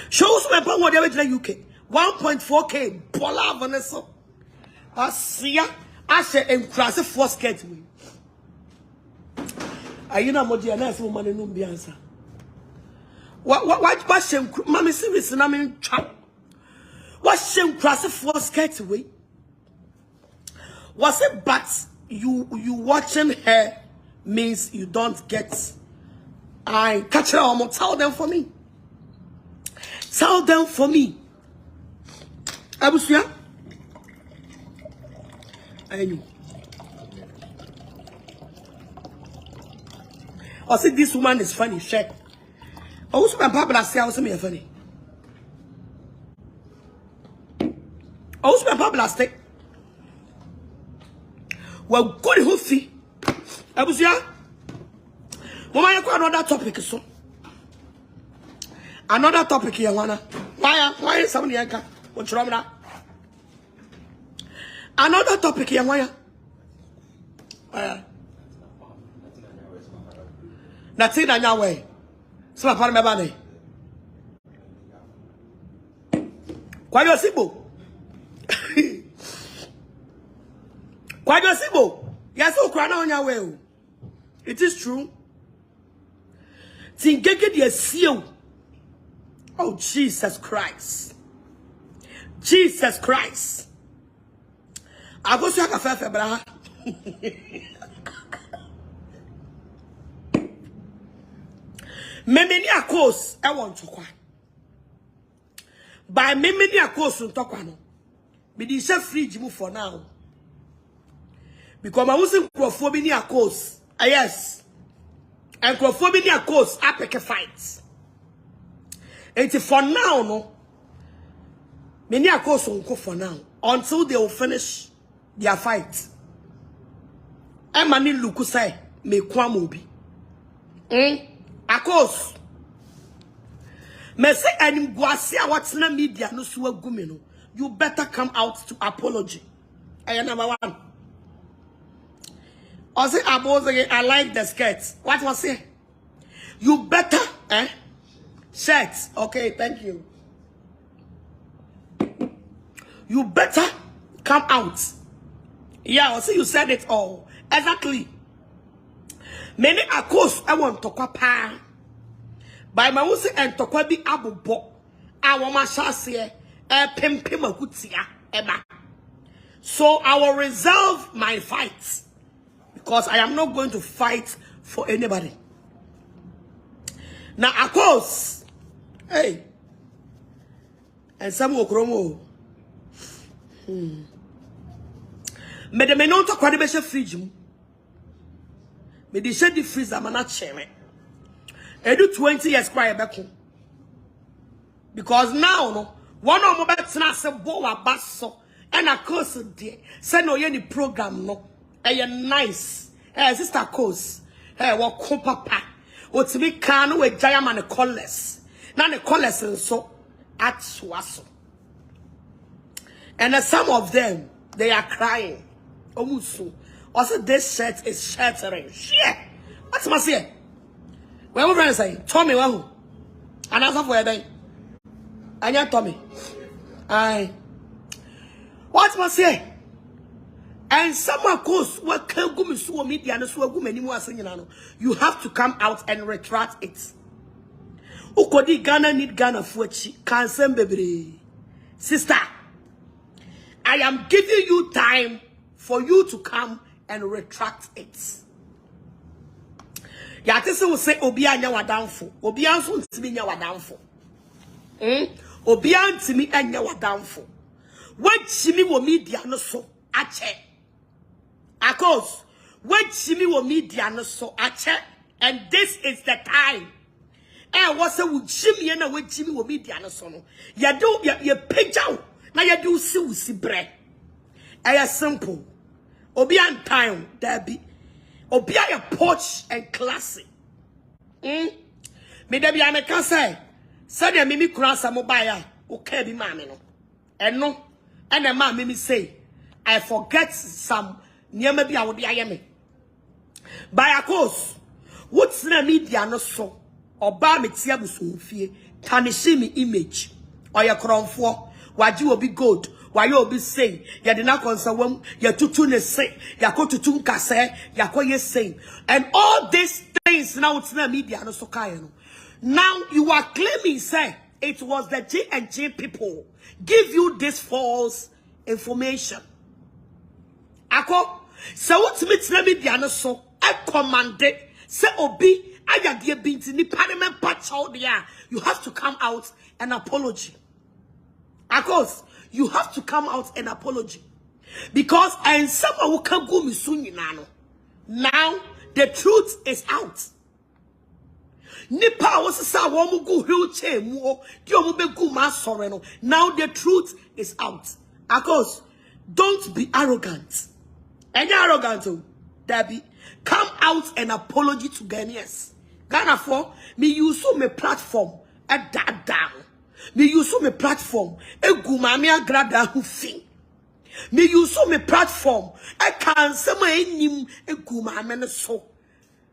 Show Owusu Bempa what they in UK 1.4K bola Vanessa. Asia, I said, and cross a first get me. Are you not more than a woman in Numbiansa? What shame, Mammy serious and I mean, chap. What shame cross a first get away? Was it but you watching her means you don't get. I catch her almost. Tell them for me. Tell them for me. I was here. I knew. I said this woman is funny. Check. I was my papa that say I was me funny. I was my papa that say. Well, good hoofy. I was here. Mama, you got another topic, so. Another topic here, Wana. Why is somebody here? What's wrong with that? Another topic here, why? Nothing on your way. So, my partner, my money. Quite your simple. Quite your simple. Yes, so cry on your way. It is true. Think get the seal. Oh, Jesus Christ. Jesus Christ. I go to a fair brah. Many a course I want to cry. By many a course to talk on. Be the chef fridge move for now. Because I wasn't crophobia course. Yes. And crophobia course I pick a fight. And for now, no. Many a course won't go for now. Until they will finish their fight. And many look say me kwamobi. A course. Me say and guasia what's na media no suwa gumino. You better come out to apology. I number one. I say I like the skirt. What was it? You better shirt. Okay, thank you. You better come out. Yeah, I see you said it all. Exactly. Many a course I want to pa. By my wuse and to be abu bo. I want my shasi pim kutia eba. So I will reserve my fight. Because I am not going to fight for anybody. Now, of course, hey, and some will grow. Me de me non to kwade be she fridge mu. Me de she di freezer ma na chere. Edu 20 years kwa ebeko. Because now no, one of my betna se bo wa baso and of course there. Say no ye ni program no. Hey, nice. Hey, sister course. Hey, what papa. What's me can we giant man colors. Now the colors and so at swasso. And some of them they are crying. Omusu. Also, this shirt is shattering. Shit. What's my say? Well, we're going to say, Tommy, well, And as for day, and you Tommy. Aye. What must say? And someone goes, what can go so media and so woman you have to come out and retract it. Ukodi Ghana need Ghana fuchi, cancer baby. Sister, I am giving you time for you to come and retract it. Yatese will say Obia nya wadamfo. Obia so ntimi nya wadamfo. Obia ntimi nya wadamfo. Wachimi wo media no so ache. Akos, wachimi wo media no so ache, and this is the time. What's a wachimi na wachimi wo media no so no. Ya do ya pagya na ya do si bre. Simple. Obia time there be. Obia ya porch and classy. Me de bia me ka say de me kura samobaya okay bi ma me no. Eno and the man me say I forget some niema bi a wo de ayeme. By course what's na media no so oba me tia busumfie tarnish me image oya kronfo waji obi good why you be saying ya de na konsa ya tutu ne say ya ko tutu nkase ya ko ye say, and all these things now it's na media no so kai no. Now you are claiming say it was the G&G people give you this false information. Ako so what's me media no so I commanded say obi aya de binti ni parliament patch out there, you have to come out and apology. Akos, you have to come out and apology. Because and someone who can go misuni nano. Now the truth is out. Nipa was sa womu go wheelchair mo dio be go ma sorry. Now the truth is out. Akos, don't be arrogant. Any arrogant oh, Debbie, come out and apology to Ghanaians. Ghana for me use so my platform at that down. Me use so my platform e gumami agrada hu fin. Me use so my platform e kan se ma enim e gumami ne so.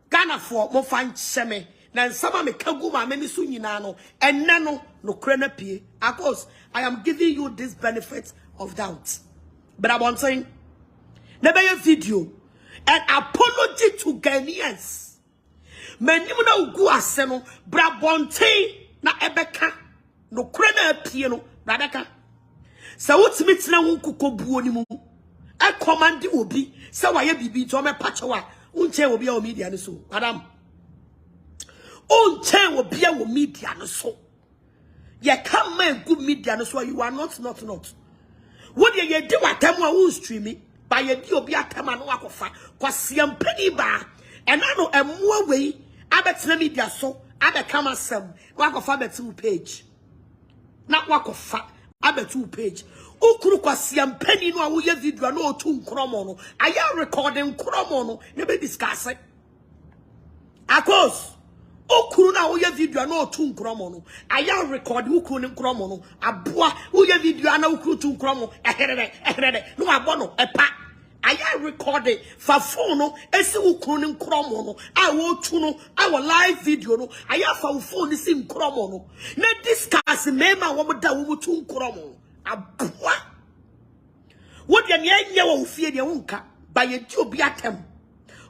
Ghana for mo fan cheme na nsama me ka gumami ne so nyina no enne no kre na pie. Of course, I am giving you this benefit of doubt. But I want saying never a video an apology to Ghanaians. Menimu na ugu aseno bra bonte na ebeka no kre na pie no bradaka. Sa wotimi tena wo kokobuo ni mu e command obi sa waye bibi to me pachewa unche obi a o media ne so madam unche obi a o media ne so ye come man good media ne so you are not what ye di watam a wo stream ba ye di obi atama no akofa kwasiam pani ba enano emmo wei abetena media so abekama sem wakofa betu page na wakofa abetu page ukuru kwasiam pani no a wo ye video na otu nkromo no aya recording nkromo no ne be discuss it. Akos ukuru na wo ye video na otu nkromo no aya record ukuru ne nkromo no aboa wo ye video na ukuru tu nkromo eherere no abono epa aya record it for phone no esi ukuru ne nkromo no a wo tu no our live video no aya fa phone ni sim nkromo no na discuss mema wo da wo tu nkromo aboa wo de ne anya wo fie de wonka ba ye di obi atem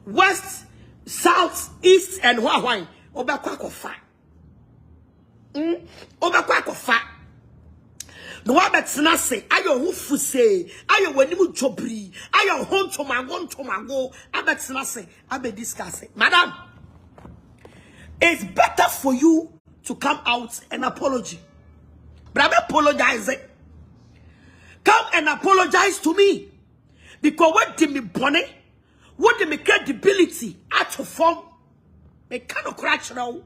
west south east and hwan obekwa kofa obekwa kofa no wabetena se ayo hu fuse ayo wanimu jobri ayo hontomago abetena se abe discuss it. Madam, it's better for you to come out and apology. But I'm apologizing. Come and apologize to me. Because what did me bonnet? What did me credibility out to form? Me cannot crash now.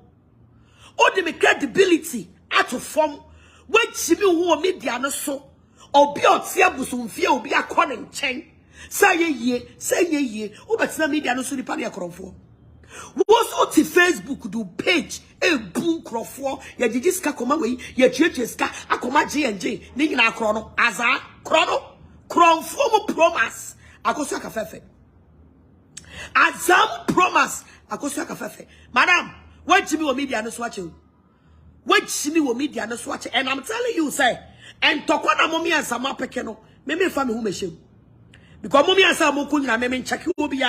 What did me credibility out to form? When Jimmy who media no so or be out here busumfie or be a corning chain. Say ye, Obetina media no so the party for. What's on the Facebook do page a boom crofo, ya jiska koma way, ya churcheska, a coma G&J, Nina chrono, Aza, chrono promise, Akosaka Fefe. Azam promise, Akosaka Fefe. Madam, what Jimmy or media no swatch you? Wait, see me with media and swatch, and I'm telling you, say, and Tokona mommy and some apekeno, maybe family who may show. Because mommy and some mukuna, maybe check you be.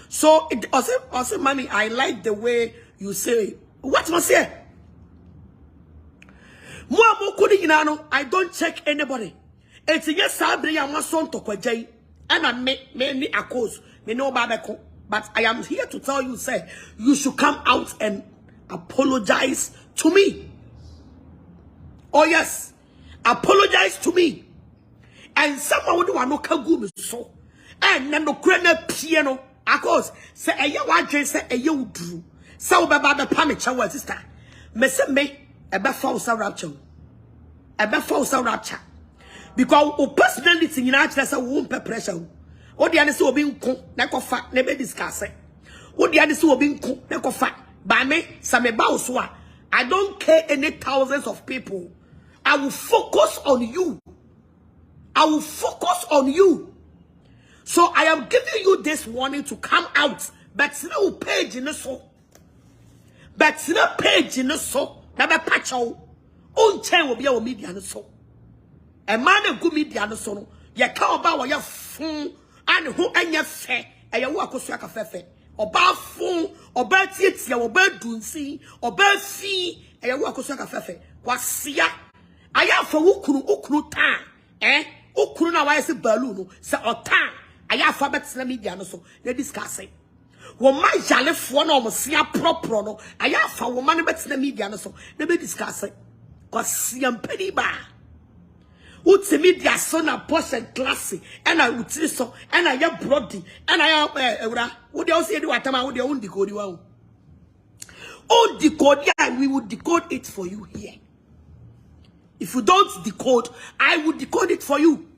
So it also, mommy, I like the way you say, what must say? I don't check anybody. It's yes, Sabri, I want son to Kwajay, and I make many a cause, me no babako. But I am here to tell you, say, you should come out and apologize to me. Oh, yes, apologize to me. And someone would want to come so. And then the crane piano, of course, say a year one say a you drew. So, Baba Pamicha was this time. Mess me a false rapture. A false rapture. Because personality in that's a womb pressure. What the other so being cool, never fat, never discuss it. What the other so being cool, never fat. By me, some about I don't care any thousands of people. I will focus on you. I will focus on you. So I am giving you this warning to come out. But no page in the soul. But no page in the soul. Never patch out. On chain will be our media and soul. A man of good media and soul. Ya can't about your phone and who and your fair. And your work was like a fefe. Or bar phone, or bird tits, or bird dunsi, or bird fee, and your work was like a fefe. Was ya? I have for ukru tan, eh? Ukru na wise balloon, say or tan. I have for better media and so they discuss it. Well, my jolly for no sia proper no. I have for woman better media and so they be discuss it. Cause siam penny bar. Would see media son a posh and classy, and I would say so, and I am brody, and I am would you say what time I would own decode you out? Own decode, yeah, we would decode it for you here. If you don't decode, I would decode it for you.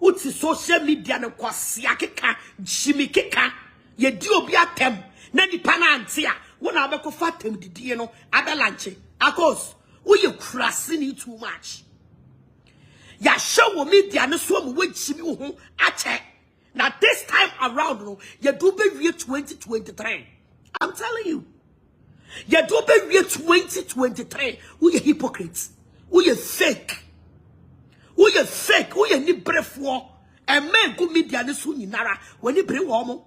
Would see social media no kwasiakeka, Jimmy Keka, ye do be a tem, Nanny Panantia, when I go fat him, did you know, Abelanche, of course, we you crassing you too much. Ya show me the other swim with you ache. Now this time around, you do be real 2023. I'm telling you. You do be real 2023. We are hypocrites. We are fake. We are fake. We are need breath for. And man go me the other swim nara when you bring warm.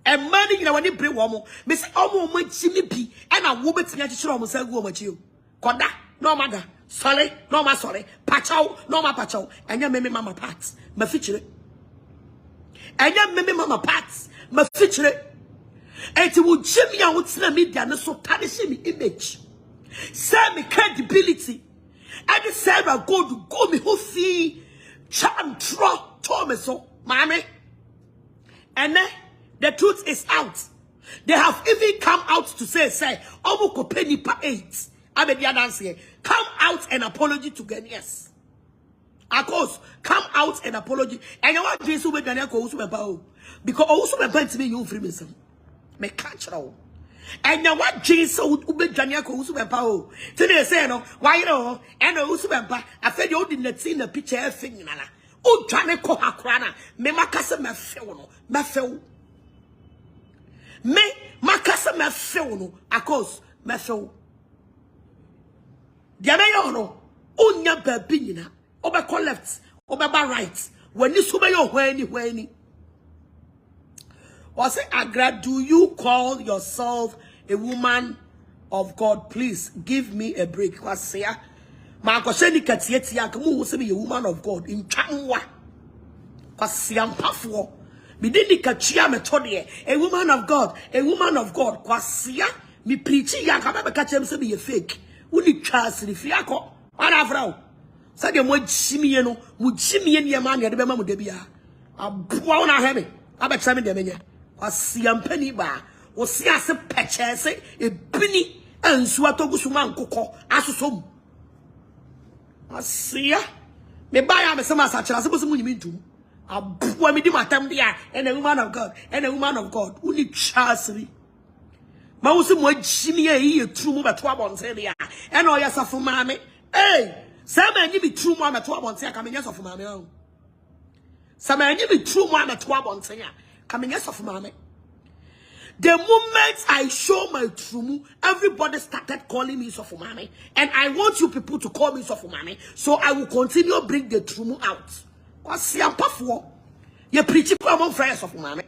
And man you know when you bring warm. Miss Omo my Jimmy B and a woman to show almost go with you. Konda, no matter. Sorry, no ma sorry. Pachow, no ma pachow. And ya meme mama parts, ma feature. And ya meme mama parts, ma feature. And it will Jimmy and would slam me down so tarnish me image. Send me credibility. And the Sarah go me who see charm draw Thomas so mommy. And then the truth is out. They have even come out to say, Omo penny per 8. I mean, the answer. Come out and apology to Ghanaians. Of course, come out and apology. And you want Jesus with Ghana Owusu Bempa because Owusu Bempa to me you free me some. Me catch now. And you want Jesus with Ghana Owusu Bempa. Today say no, why you know? And Owusu Bempa, I said you didn't see the picture thing nala. Oh, Ghana ko hakrana. Me makasa me feel no, me feel. Me makasa me feel no. Of course, me feel. Diana no, onya baby nyina, obeko left, obeba right. When you sube yo when. Was it Agra, do you call yourself a woman of God? Please give me a break. Was say ma ko sheni katieti ya kamu wo se be a woman of God in twanwa. Was siam pafo. Me didn't catch ya metode a woman of God, a woman of God. Kwasia me preaching ya ka be catch him say be a fake. Uni chance ni fiako ana frau sade mo jimie no mo jimie ne ma na de be ma mo de bia aboa una hebe abetsa me de menye kwasiampani ba wo si ase pechese ebini ansu atogusu man kokko asosom asia me ba ya me sama sa kira se bo se mo nyimi ntum aboa me di matam dia and a woman of God and a woman of God uni chance ni ma wo se mo jimie yi etru mo beto abonse dia and all yes of mammy. Hey, some men you be true mamma to abonse coming yes of mammy. Some men you be true mamma to abonse coming yes of mammy. The moment I show my true, everybody started calling me Sofumame. And I want you people to call me Sofumame. So I will continue bring the true out. Because you preach among friends Sofumame.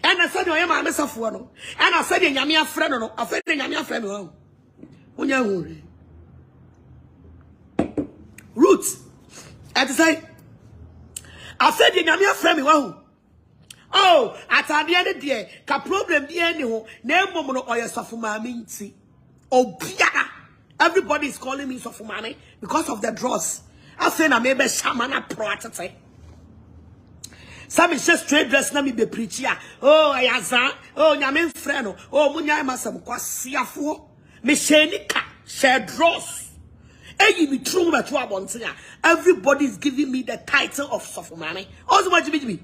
And I said, I am a Safuano. And I said, Yamia friend, no, I said, Yamia friend. Roots. And I say, I said, Yamia friend. Oh, at the end of the day, ka problem the end ho. Na momo no oya Sofumame nti. Oh, everybody is calling me Sofumame because of the dross. I say na maybe shamana proatete. Some is just straight dress na me be preacher. Oh, ayaza. Oh, nyame friend. Oh, munya masam kwa siafo. Me shenika, share dross. Eyi mi true me to abontia. Everybody is giving me the title of Sofumame. Also what you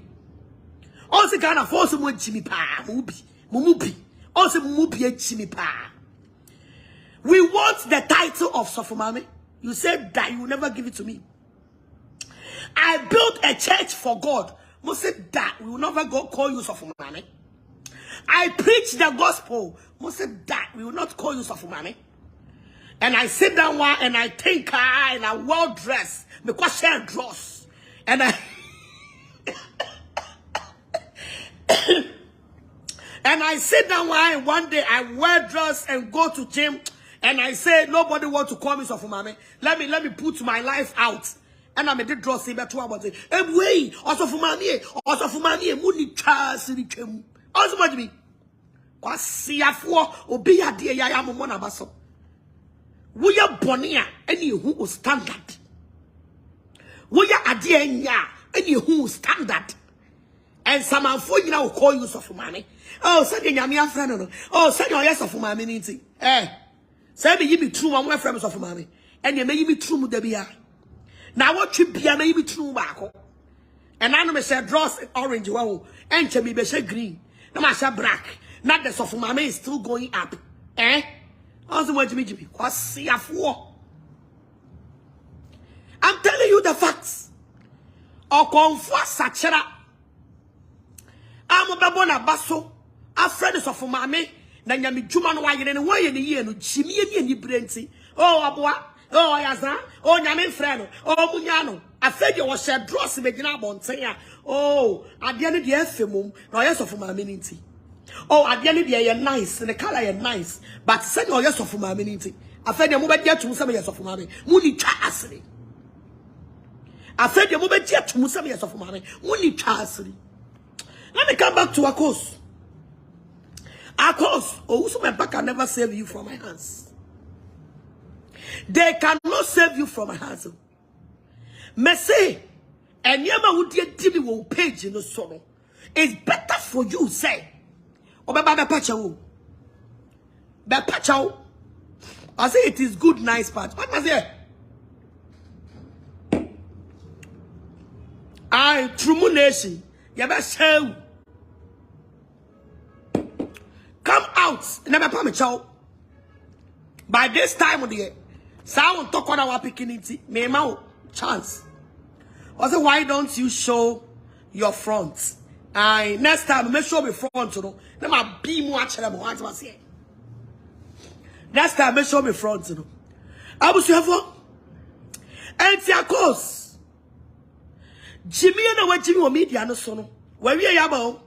also Ghana force mo Jimmy pa mubi also mubi Jimmy pa. We want the title of Sofumame. You said that you will never give it to me. I built a church for God. Mo said that we will never go call you Sofumame. I preach the gospel. Mo said that we will not call you Sofumame. And I sit down one and I think and I well dressed because share dross and I and I sit down one day I wear dress and go to gym and I say nobody want to call me Sofumame. Let me put my life out. And I made dress in better about it. And way also Sofumame muni chasiri chemu. Also what me? Kwasiafo obi ade ya mo na baso. We are bonia any who standard. We are ade nya any who standard. And some of you now call you Sofumame. Oh, say the Yamian friend. No. Oh, say your yes Sofumame niti. Say me you be true one friend Sofumame. And you may be true mudebia. Now what you be may be true bako. And I know me say dross orange wow. And me be say green. No ma say black. Not the Sofumame is still going up. Also what me be? Kwasi afwo. I'm telling you the facts. O konfo sachera. I'm a babona baso. A friend of Sofumame. Na nyami juma no wayere ne waye ne ye no chimi ye ni brenti. Oh aboa. Oh ayaza. Oh nyame friend. Oh munyano. I said you was share dross be gina bonten ya. Oh ade ne de afemum. Na oye Sofumame nti. Oh ade ne de ye nice. The color ye nice. But said you oye Sofumame nti. I said you mo be dia tum se me ye Sofumame. Muni twa asiri. I said you mo be dia tum se me ye Sofumame. Muni twa asiri. Let me come back to Akos. Akos, Owusu Bempa can never save you from my hands. They cannot save you from my hands. Me say, and yama would you give me one page in the solo. It's better for you, say. Obeba Bepachao. Bepachao. I say it is good, nice part. What was it? I true nation. Come out. Never promise you. By this time of the year, someone talk on our pickinity. Me chance. Also, why don't you show your front? Next time, make sure me front. You know, let me be more actually. Next time, make sure me front. You know, I was here for. And of course. Jimmy and what Jimmy or media no sono. Where we are yabo.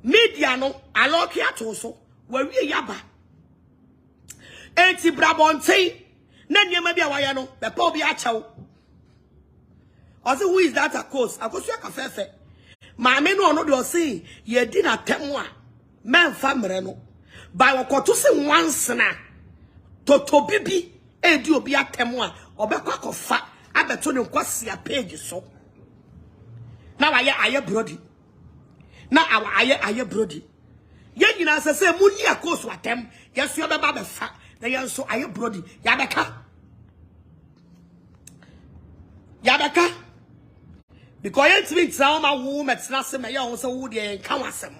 Media no alokia toso. Where we are yaba. Enti brabonte. Nanya maybe a wayano. The pobi achaw. Also, who is that of course? Of course, you are fefe. My men no do say ye did not temwa. Man family no. By what to say once na. Toto bibi. Edi obi atemwa. Obekwa kofa. I bet you kwasi a page so. Now I brody. Now I brody. Yen you say muni a course what them. Yes, you have a fat. They are so I brody. Yabaka. Yabaka. Because it's me some a woman it's not some young so would you encounter some.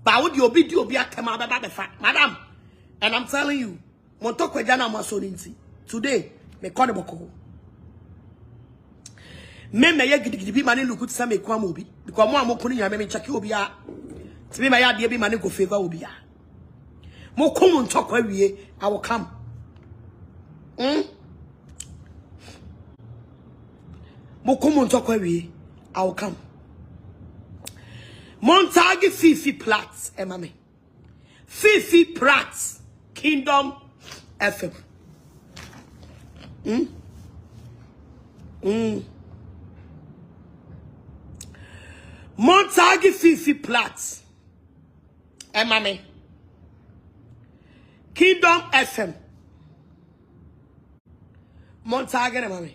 But would you be a tema about the fat, madam? And I'm telling you, Montoko Jana Masoninti. Today, me call the boko. Me ye gidi mani luku tsame kwa mobi because mo amokuni ya me chaki obi a To be my idea be man go favor will be. Mo come talk where we I will come. Mo come talk where we I will come. Montage Fifi Platts, mame. Fifi Platts, Kingdom FM. Montage Fifi Platts, mame. Kingdom FM. Montage, mame.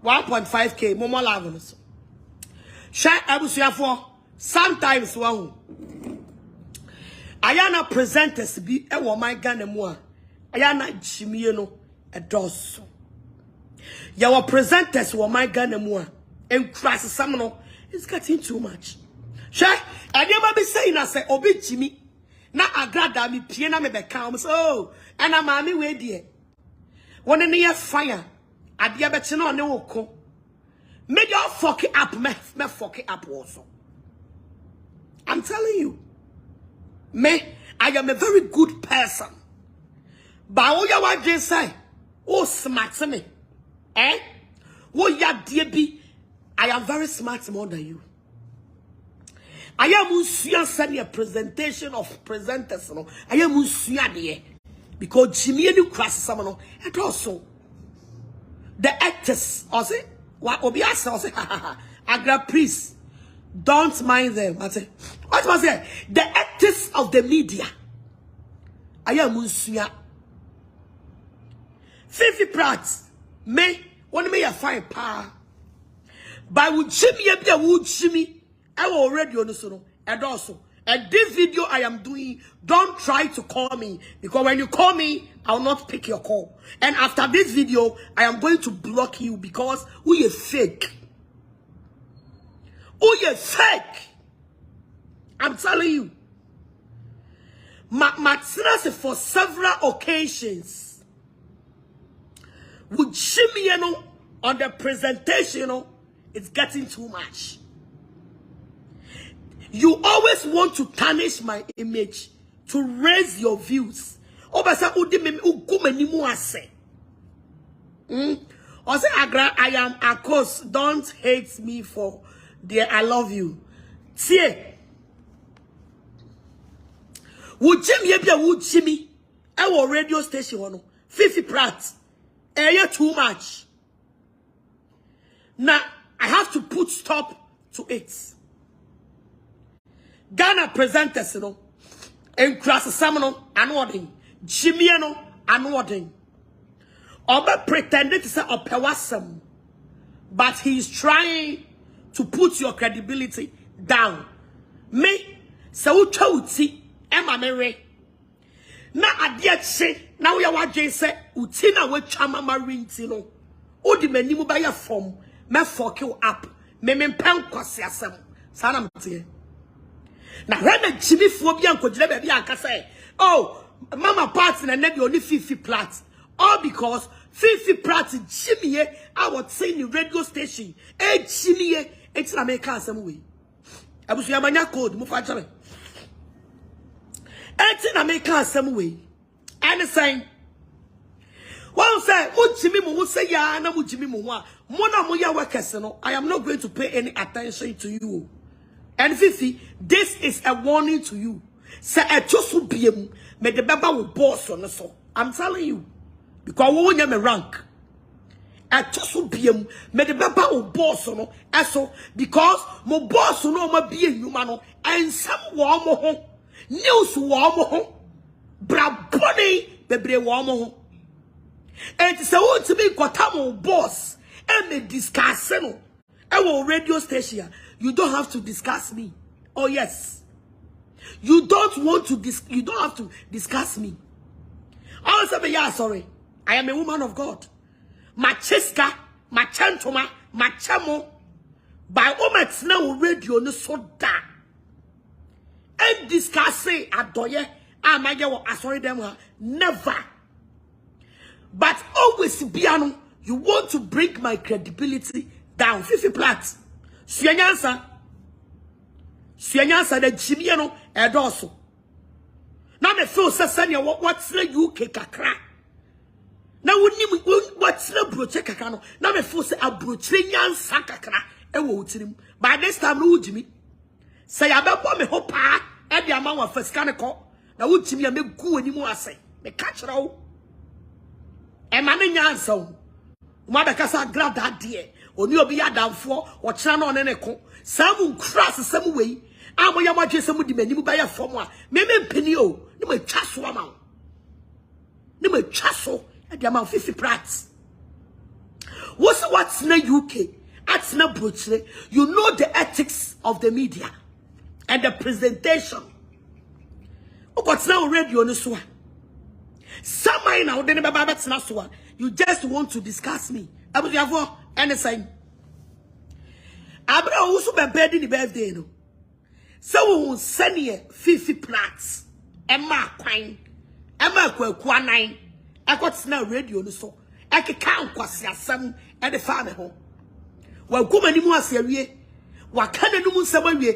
1.5K, Momo Lavos. Share Abusia for. Sometimes one Ayana presenters be a woman Ganemua. Ayana Jimiano a dos. Your presenters were my Ganemua and crass Samano is getting too much. Sure, I never be saying I say Obi Jimmy. Now I grab me piano me becomes oh and I'm mammy way dear. One in near fire at the abetino no co. Make your fuck it up, me fuck it up also. I'm telling you, I am a very good person. But all your wife just say, oh, smart to me. Eh? Oh, yeah, dear B, I am very smart more than you. I am Musia sending a presentation of presenters. No? I am Musia dear. Because Jimmy and you cross someone, and also the actors, or say, what Obiasa, or say, I grab priest. Don't mind them. I say, what was it? The actors of the media. I am Musia. Fifi Pratt. Me, one may find power. But would Jimmy be a wood Jimmy? I will already on the sono. And also, and this video I am doing, don't try to call me. Because when you call me, I will not pick your call. And after this video, I am going to block you because we are fake. Oh, you're fake. I'm telling you. Matsina for several occasions. With Jimmy, on the presentation, it's getting too much. You always want to tarnish my image to raise your views. I am a course. Don't hate me for dear, I love you. See, would Jimmy, our radio station one, 50 Pratt, area too much. Now I have to put stop to it. Ghana presenters, and class Samano, unwarding, Jimmy, unwarding. Oba pretended to say Opewasam, but he's trying to put your credibility down. Me, so uti, Emma Mary. Na adia che, na we are say, Utina we chama marintino. Odi menimu by a form, me fuck you up, me pen kwasiasem. Sana mtie. Na when Jimmy phobia and kojile baby and say, oh, mama parts and then only 50 plats. All because 50 plats Jimmy, I was saying the radio station. Eh, Jimmy. It's an American some way. I was your mania code, Mufajame. It's an American some way. And the same. One say, Jimmy Mu say, ya, na Jimmy Mua. Mona Moya workers, I am not going to pay any attention to you. And Fifi, this is a warning to you. Say, a chosu BM, me the baba will boss on the so. I'm telling you. Because we won't have a rank. At Tosu BM, me the baba will boss on eso because mo boss no ma be human and some warm news warm braboni bebre warm and so want to be quatamo boss and me discuss no our radio station. You don't have to discuss me. Oh yes, you don't want to you don't have to discuss me. I will say, yeah, sorry, I am a woman of God. Macheska, machantoma, machamo. By omets now radio no so da. And discuss adoye. I sorry them never. But always piano, you want to bring my credibility down. Fifi Plat. Suyanyansa the Jimiano edoso. Na me feel say sanya what's the UK kakra. Na woni what's the broche kakra no. Na me feel say abroche nyansa kakra ewo utirim. By this time no wujimi. Say abebo me ho pa e de ama wa fasika ne ko. Na wujimi ya me gu ani mu ase. Me catch raw. E ma ne nyansa o. Uma be kasa grab that dear. Oni obi ya damfo o kira na one ne ko. Samu cross samu wei. Amoya madwe samu di manimu ba ya fom a. Me mpeni o. Ni ma twa so ama. Ni ma twa so e de ama 50 prats. What's in the UK? At na brochure. You know the ethics of the media and the presentation. What's now radio no so. Somewhere now they never baba tina so. You just want to discuss me. Abu Yavo anything. Abra Owusu Bempa di birthday no. So we send you 50 plats. Emma Quine. Emma Kwanan. I got now radio no so. I can count kwasiasam at the farm home. Well, go many more serious. What can I do somewhere?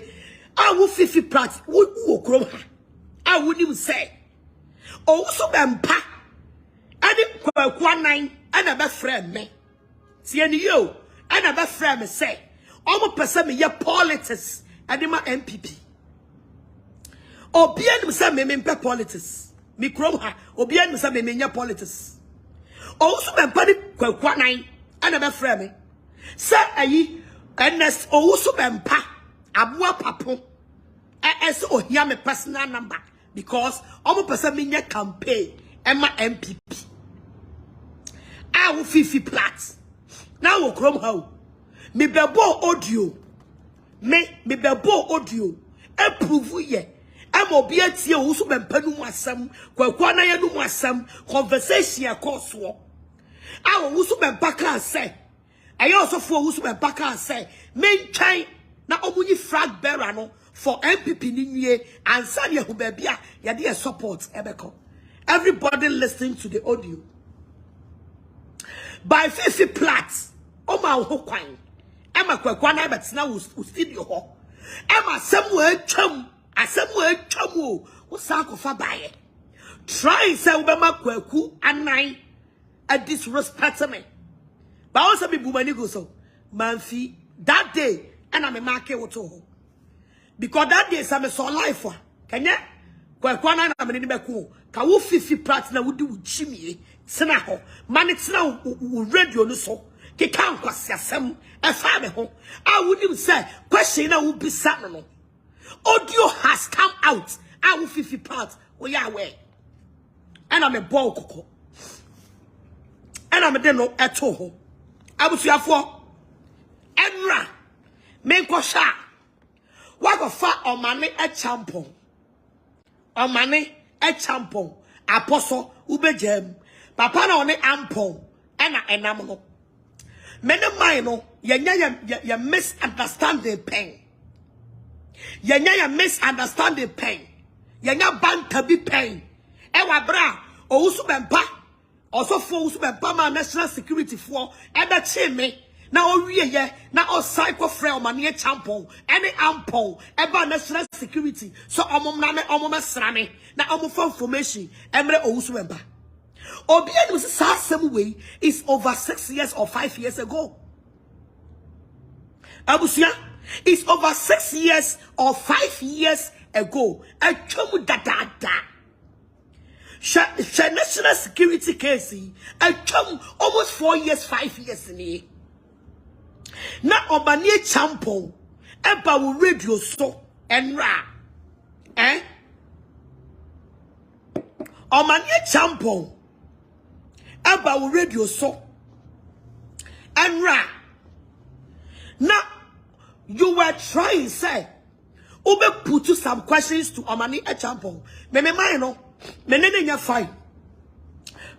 I will 50 plats. Would grow her. I wouldn't even say. Owusu Bempa. I didn't one nine and a best friend me. See any you and a best friend me say. Almost person me your politics and my MPP. Obian me say me politics. Me crom her. Obian me say me your politics. Owusu Bempa one nine and a best friend me. Say ayi Ernest Owusu Bempa abua papo. As oh here me personal number because almost person me your campaign and my MPP. I will 50 plats. Now we chrome how. Me bebo audio. Me bebo audio. Approve ye. I'm obiati Owusu Bempa no asem. Kwa na ye no asem. Conversation across war. I will Owusu Bempa can say. I also for Owusu Bempa can say. Main chain na omunyi flag bearer no for MPP ni nye ansa ye hu bebia ye dey support ebeko. Everybody listening to the audio. By 50 plats, Oma ho kwan. Emma kwakwana betina wo studio ho. Emma somewhere chum, asomewhere chum wo sakofa baye. Try say ubema kwaku anan a disrespect me. But also be bumani go so. Manfi that day and I'm a market woto ho. Because that day some so life for. Kenya kwakwana na menini beku. Ka wo 50 plats na wudi uchimi tena ho mane tena wo radio no so ke kan kwasiasem e fa me ho I wouldn't say question na wo bisa no audio has come out I will 50 plats wo ya we and I'm a ball koko and I'm de no eto ho abusuafo enra me nkosha wa go fa omane e champon omane e champon apostle ubejem papa na one ampon ena enam no mene mai no ya misunderstanding pain ya misunderstanding pain ya banta bi pain e wa bra Owusu Bempa also for Owusu Bempa ma national security for e be chi me na owie ye na o psycho frɛ omane champon ene ampon e ba national security so omom sra me na for information emre Owusu Bempa obiani was same way is over 6 years or 5 years ago. Abusia is over 6 years or 5 years ago. I told that national security case. I told almost 4 years, 5 years in here. Now obanie champon eba wo radio so enra omanie champon eba wo radio so enra. Now you were trying say ube put some questions to omanie champon me mind no me nenya fine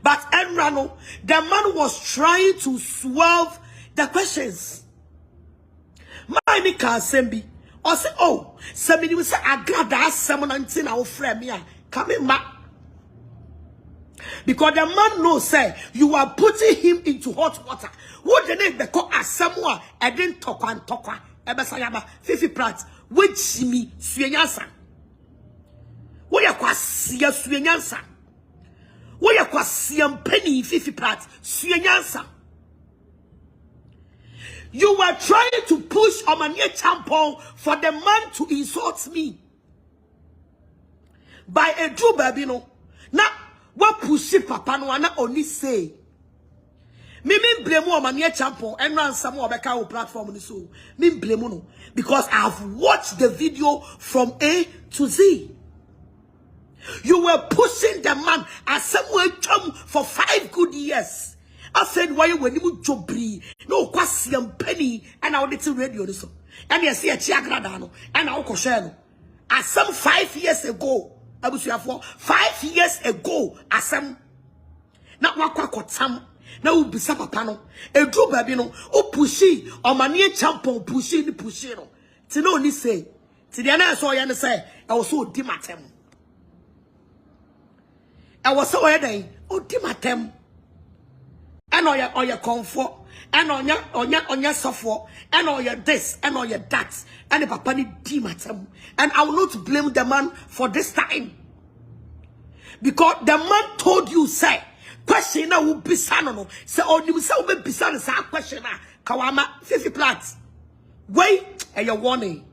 but enra no the man was trying to swerve the questions. My can sembi or say, oh, somebody will say, I got that someone until our friend me coming back. Because the man knows, say, you are putting him into hot water. What the name they call as someone, I didn't talk and talk. Ebesayaba, 50 plants, which me, Suyansa. kwasia suenyansa. Wo ye kwasia penny 50 plat suenyansa. You were trying to push Omanie Champon for the man to insult me. By a Drew Babino. Now, what push it, Papa no ana only say. Me blame Omanie Champon and run some more back our platform so. Me blame no. Because I have watched the video from A to Z. You were pushing the man as someone come for 5 good years. I said, why when you jobri? No, kwasiam penny, and I'll little radio. So, and you see a chiagradano, and I'll coshano. As some 5 years ago, I was here for 5 years ago, as some not wakwa some now be sapapano, a Drew Babino, oh pushy, or mania champon pushing the pushino. To no, ni say, to the other, so I say, I was so dimatem. I was so headache, oh dimatem. And on your comfort, and on your software, and on your this, and on your that, and the papa ni dimatem. And I will not blame the man for this time. Because the man told you, say, question now will be sanono. Say, oh, you will be son, say, question now. Kawama, 50 plats. Wait, and your warning.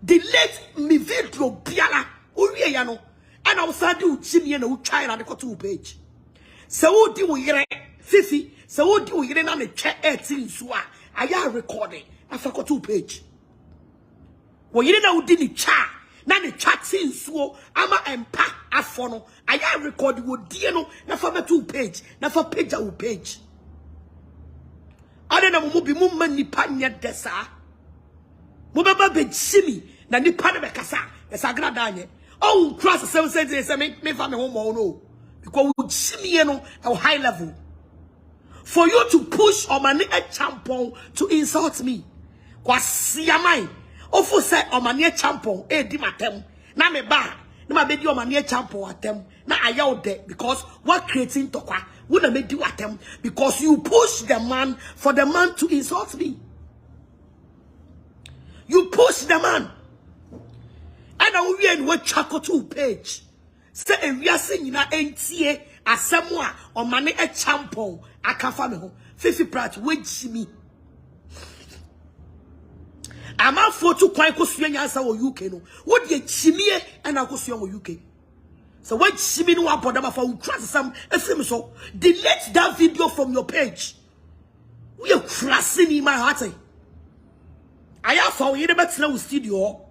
Delete me video, biala, uriyano. And I will start to Jimmy and who try on the 2 page. So, do we hear 50? So do you didn't the chat 18 so I am recording after 2 page. Well, you didn't know didn't chat. Now the chat scene so ama empa afono. I am recording with Diano na for 2 page. Na for page a page. I don't know be mumma nipa nya desa. Mubaba be chimi na nipa na be kasa. Esa gradanye. Oh, cross 7 say me fa me home no. Because we chimi no at high level. For you to push Omani a champon to insult me. Kwasiamai. Ofo say Omani a champon. Di matem. Na me ba. Na ma be di Omani a champon atem. Na ayaw de. Because what creating tokwa. Wouldn't make you atem. Because you push the man for the man to insult me. You push the man. And I will be in what chako 2 page. Say we are saying na NTA asemwa Omani a champon. I can't find me home. 50 prat, wait me. I'm out for 2 quite cosy answer or UK. No, what ye chimney and I'll go UK. So what chimney no about them for trust some FM so delete that video from your page. We are crashing in my heart. I have found you never know studio.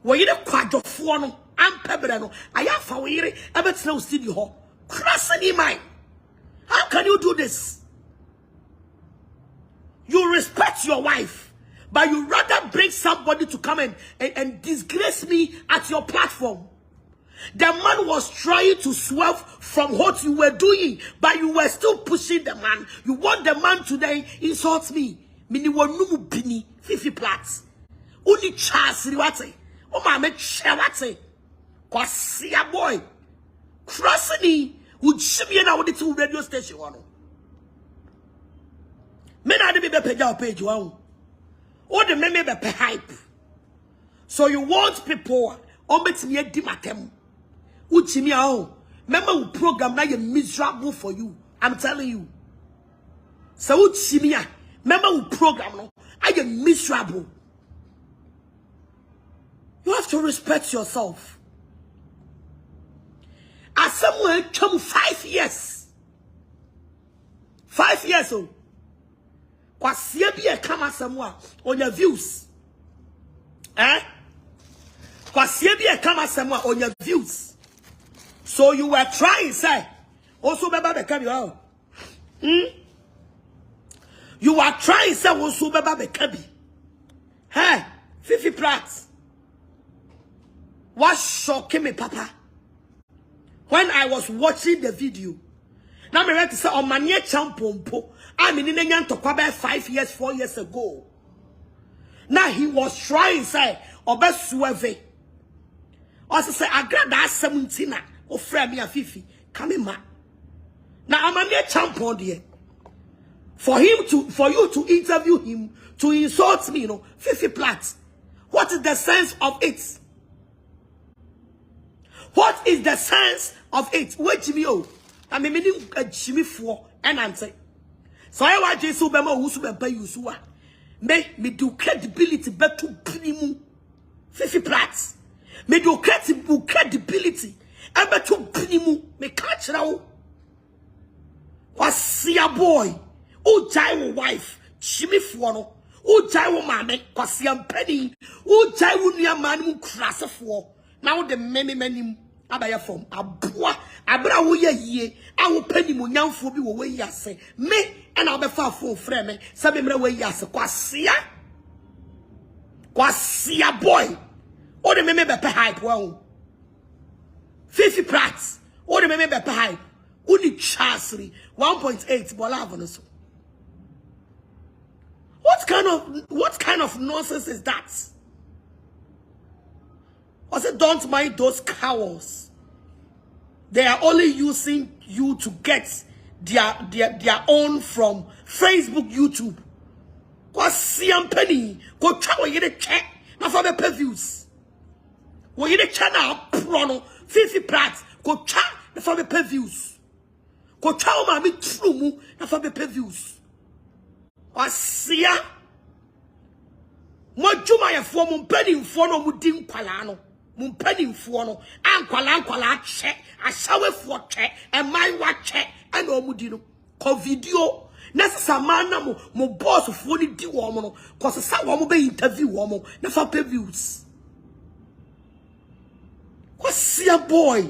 Where you the quadrophone, I'm pebble. I have found you ever know studio. Crashing in my. How can you do this? You respect your wife, but you rather bring somebody to come and disgrace me at your platform. The man was trying to swerve from what you were doing, but you were still pushing the man. You want the man today insult me. Mini wanumu bini 50 plats. Uni chasi wate. O ma me chewate. Kwa siya boy. Crossing would shimmy na wodi to radio station one. Men na de be page one. Or the men be hype. So you want people on bet me dimatem. Uchi me ao. Remember we program na you miserable for you. I'm telling you. So uchi me remember we program no. I am miserable. You have to respect yourself. As someone come 5 years. 5 years old. Kwasia bi e kama someone on your views. Kwasia bi e kama someone on your views. So you were trying, say. Also beba be kabi o. You are trying, say also beba be kabi. Hey, 50 plats. What shocking me, Papa? When I was watching the video, now me ready to say on manye champompo. I mean in Nyan to about 5 years, 4 years ago. Now he was trying say obe suave. Also say I grab that 17 or friend me a fifi. Come in ma. Now I'm manye champon there. For you to interview him, to insult me, 50 plats. What is the sense of it? What is the sense of it? Wait me oh. I mean Jimmy for and answer. So I want to Bema Owusu Bempa Yusua. Me do credibility back to Pinimu 50 plats. Me do credibility and back to Pinimu. Me catch now. Was see a boy. O Jaiwo wife. Jimmy Fuano. O Jaiwo mame. Was see a penny. O Jaiwo near man crass for. Now the many abaya form. Abua. Abra wo ye. I will penny mo nyam for be wo yase. Me. And I'll be far from frame. Some way yes, Quasia boy. Or the member per hype. Well, 50 prats. Or the member per hype. Only Chassery 1.8 Bolavanoso. What kind of nonsense is that? Was it don't mind those cowards? They are only using you to get their own from Facebook, YouTube. Go see penny. Go try you the check. Not for the previews. When you the channel prono 50 plats. Go try for the previews. Go try my me true not for the previews. Go see ya. Mo juma ya for mo penny for no mo dim kwalano. Mo penny for no. An kwala check. Ashawo for check. And my watch check. And omudino ko video necessary man mo boss fo ni di wo mo no cause sa wo mo be interview wo mo na fa pay views ko sia boy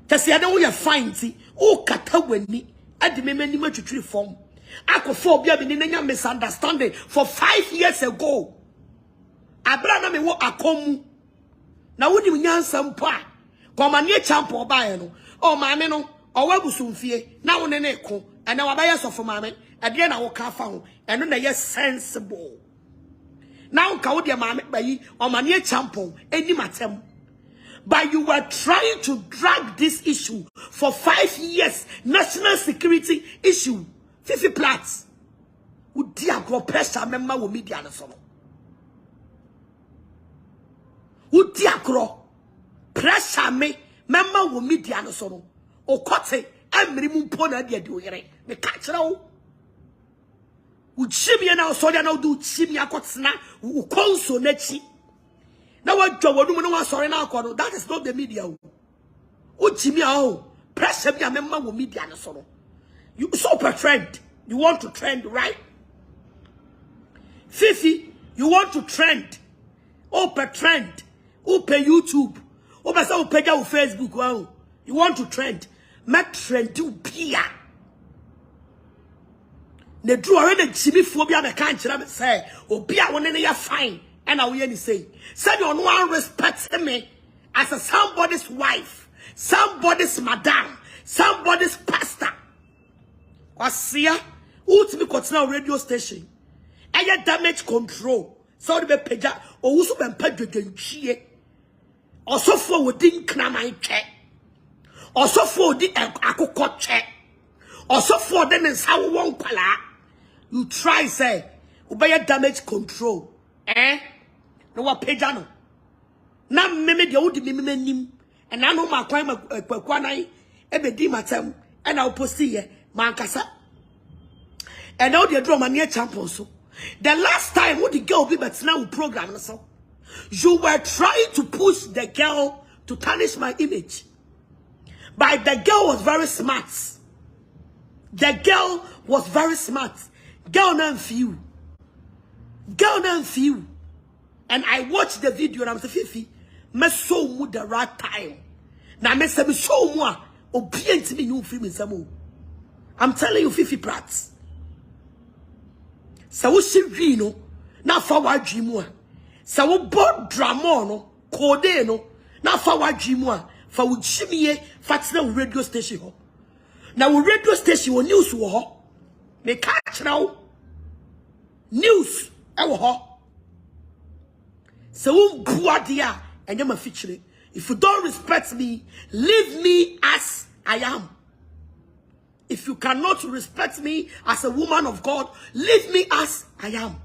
tese ade wo ye fine ti o kata wani ade me mani matwitwi form akofo bia bi ni nya misunderstanding for 5 years ago abra na me wo akomu na woni nyansa mpo a ko ma ne champo ba ye no o ma me no Owabusumfie, now on an echo, and now I buy us of a mammy, at the end I will car found, and then they are sensible. Now, Kaudia mammy by ye, or my near champo, any matem. But you were trying to drag this issue for 5 years, national security issue, 50 plats. Would dear grow pressure member will meet the other summer? Would dear grow pressure me member will meet the other summer? O kote emri mu pona dia de oyere me ka kira wo uchimi na so dia na do uchimi akotena wo konso na chi na wadwa wonu no wasore na akodo. That is not the media. Uchimi a pressure bi amemma wo media no so no. You super trend, you want to trend, right? Fifi, you want to trend. Open trend, open YouTube, open say open your Facebook. Wow, you want to trend. Make trend do pia. Ne drew already Jimmy phobia me can't say, oh, be a one in your fine. And I will say, said you no respect me as a somebody's wife, somebody's madam, somebody's pastor. Kwasia, who to be continue radio station. And your damage control. So the peja, Owusu Bempa Genchie. Also for within Knamai check. Also for the akoko check. Also for them is how one pala. You try say, obey your damage control. No what pejano. Na meme de odi meme nim. And I know my crime kwanai ebe di matem and I'll post here mankasa. And now the drum near champion so. The last time what the girl be but now program so. You were trying to push the girl to tarnish my image. But the girl was very smart. The girl was very smart. Girl named few. Girl named few. And I watched the video and I'm saying, Fifi, me so mu the right time. Now me say me so mu obedient me you film me. I'm telling you, Fifi Prats. So we see no na fa wa dwimu a. So we board drama no code no na fa wa dwimu a. Fa wo chimie fatina wo radio station ho. Na wo radio station wo news wo ho. Me catch now. News e wo ho. So wo bua dia enye ma feature. If you don't respect me, leave me as I am. If you cannot respect me as a woman of God, leave me as I am.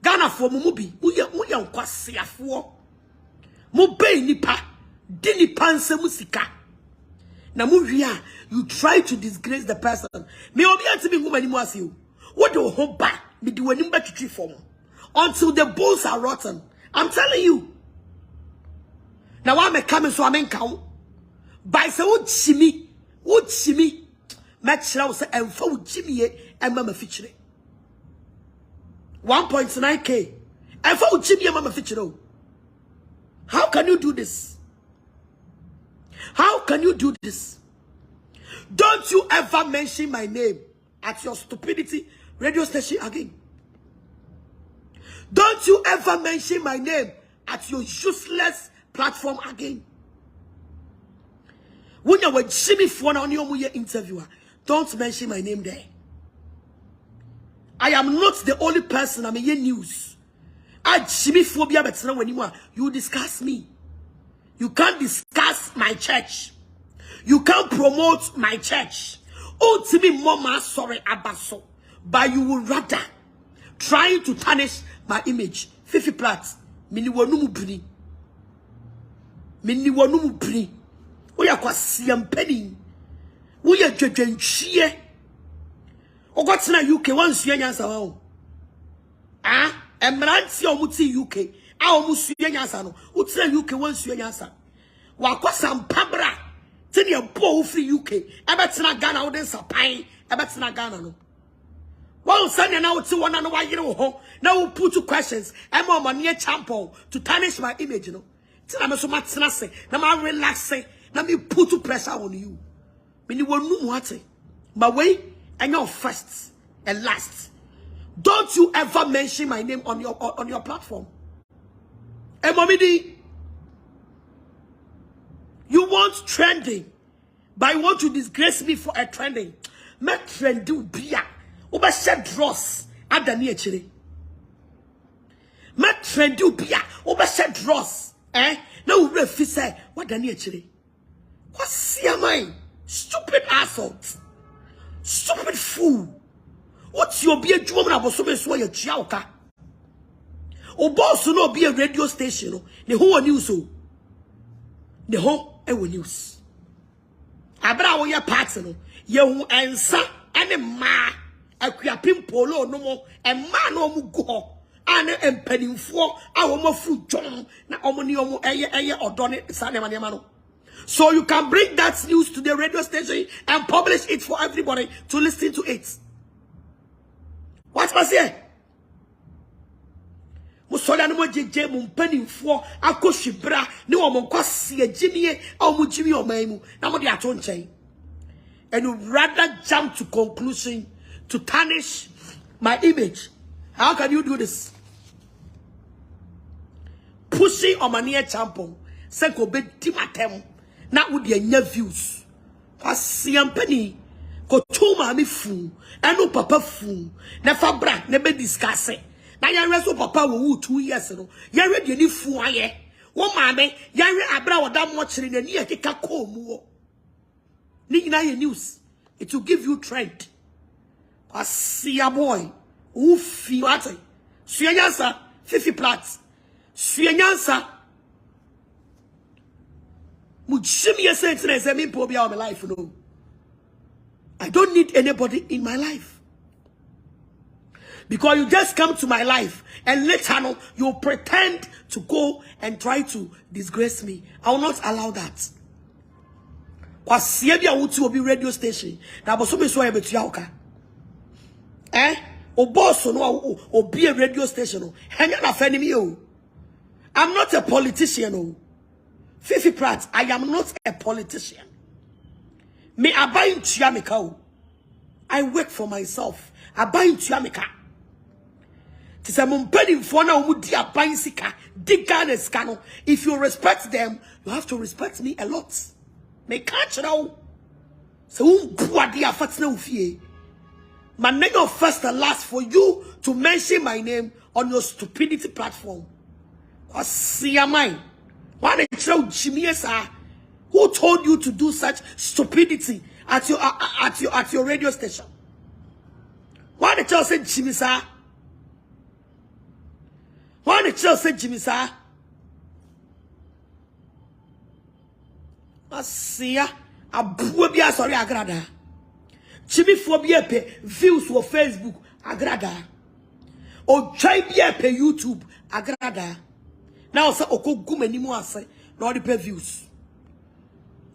Ghana for mubi, muya nkwasiafo. Mu be nipa, di nipa fancy musika. Na muria, you try to disgrace the person. Me obi anti me woman anymore you. What do hold back? Me do any back to tree form until the bones are rotten. I'm telling you. Now I'm coming so I'm count. By so what shimmy, match now say and for Jimmy and Mama feature 1.9K and for Jimmy and Mama feature. How can you do this? How can you do this? Don't you ever mention my name at your stupidity radio station again. Don't you ever mention my name at your useless platform again. When you were Jimmy for on your interviewer, don't mention my name there. I am not the only person. I'm in news. I Jimmy phobia, but now when you discuss me. You can't discuss my church. You can't promote my church. Oh, to me, mama, sorry, abaso. But you will rather trying to tarnish my image. Fifi plat. Mini wanumu bri. Mini wanumu bri. Oya kwa siyampeni. Oya jwenchie. Ogoti na UK once you nyansa wao. Ah, emranti omuti UK. A omusu nyansa no. Uti na UK once you nyansa. Wakwa sampabra. Tini ya bo free UK. Ebetina Ghana uden sapai. Ebetina Ghana no. One Sunday now uti wana no wa yire ho. Now we put two questions. Ema manie champion to tarnish my image, you know. Tina me so matina se. Na ma relax se. Na me put two pressure on you. Mini wonu muate. But wait, and you're first and last. Don't you ever mention my name on your platform. Hey, mommy, you want trending, but you want to disgrace me for a trending. Me trendy bia. Oba shed dross. Adani echiri. Me trendy bia. Oba shed dross. Now we refuse. What dani echiri? What's your mind? Stupid asshole. Stupid fool. What's your beer woman about so much your chauka? O boss no be a radio station. The whole news. The whole news. Abra wo your partner. You answer any ma. Akuapim polo no more. And man no mu go. Ane empening for our fruit John. Na omoni omo eye odone sane mano. So you can bring that news to the radio station and publish it for everybody to listen to it. What was here? Musola no mo jeje mu mpanin fo akohwebra ne wo mo kwase agimie a mo gimi o maimu na mo de ato nchen. And you rather jump to conclusion to tarnish my image. How can you do this? Pushing on my near champion. Senko be timatem. Not with your new views. Pasiampeni. Ko tuma mi fu. Eno papa fu. Never bra. Never discuss it. Now you reso papa wo 2 years ago. You read ni fu aye. Wo mame. You read abra wada mochiri ne ni ekeka ko mu. Ni na ye news. It will give you trend. Pasia boy. Ufi wate. Suyansa 50 plats. Suyansa. My life, no. I don't need anybody in my life. Because you just come to my life and later on you pretend to go and try to disgrace me. I will not allow that. Because will be radio station. Now so be so able to yauka. O boss no or be a radio station. Hang on offending me. I'm not a politician. Fifi Pratt, I am not a politician. Me I buy into Yamika. I work for myself. I buy into Yamika. Tis a mumpeni for now mudi a bicycle. Diga. If you respect them, you have to respect me a lot. Me catch now. So dia fatina ufie. My name of first and last for you to mention my name on your stupidity platform. What's see your mind? Why did you Jimmy who told you to do such stupidity at your radio station? Why did you say Jimmy sir? Why did you say Jimmy sir? Asia, a bubia sorry agrada. Chimi phobia pe views for Facebook agrada. O try be pe YouTube agrada. Now say oko gum animo ase na the pay views.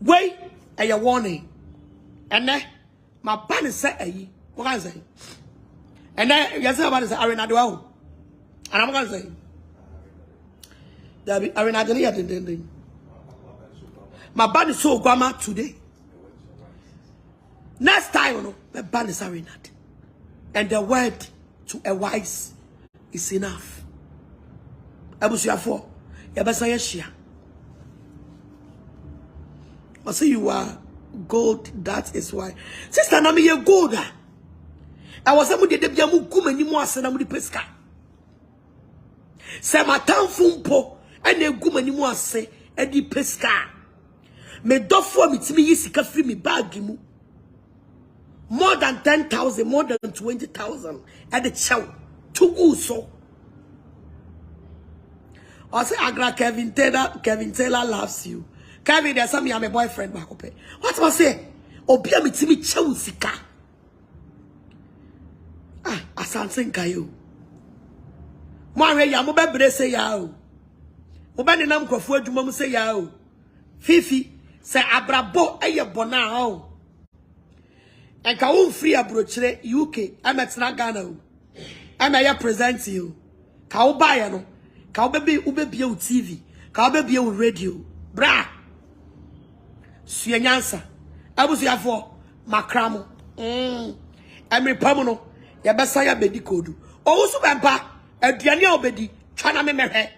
Wait, a warning. And then my ban is set a what can I say? And then yes about say arena do and I'm gonna say there be arena ding. My ban is so grammar today. Next time, you know, my ban is arena. And the word to a wise is enough. Abusuafo, yabasa yeshia. I say you are gold, that is why. Sister, na me ye gold. I was able to get the mugu many more than I'm the pesca. Say my town fumpo and a gum any more say a di pesca. Me do for me to me yisika free me bag mu. More than 10,000, more than 20,000 at the chow. Too good so. I say Agra Kevin Taylor loves you. Kevin, there's some my boyfriend back up. What am I say? Obia me timi chewsika. Ah, asansen kayo. Mwanwe ya mo bebre say ya o. Mo be nenam kwafo adwuma mu say ya o. Fifi say abrabo eye bona o. Enka won free abrochire UK ametna Ghana o. Am I present you? Ka wo buy no. Ka wo be ubebie o TV. Ka wo bebie o radio. Bra. Suye nyansa abusuafo makramo emre pamuno ya besa ya bedi kodu Owusu Bempa aduane a obedi twa na me mehwe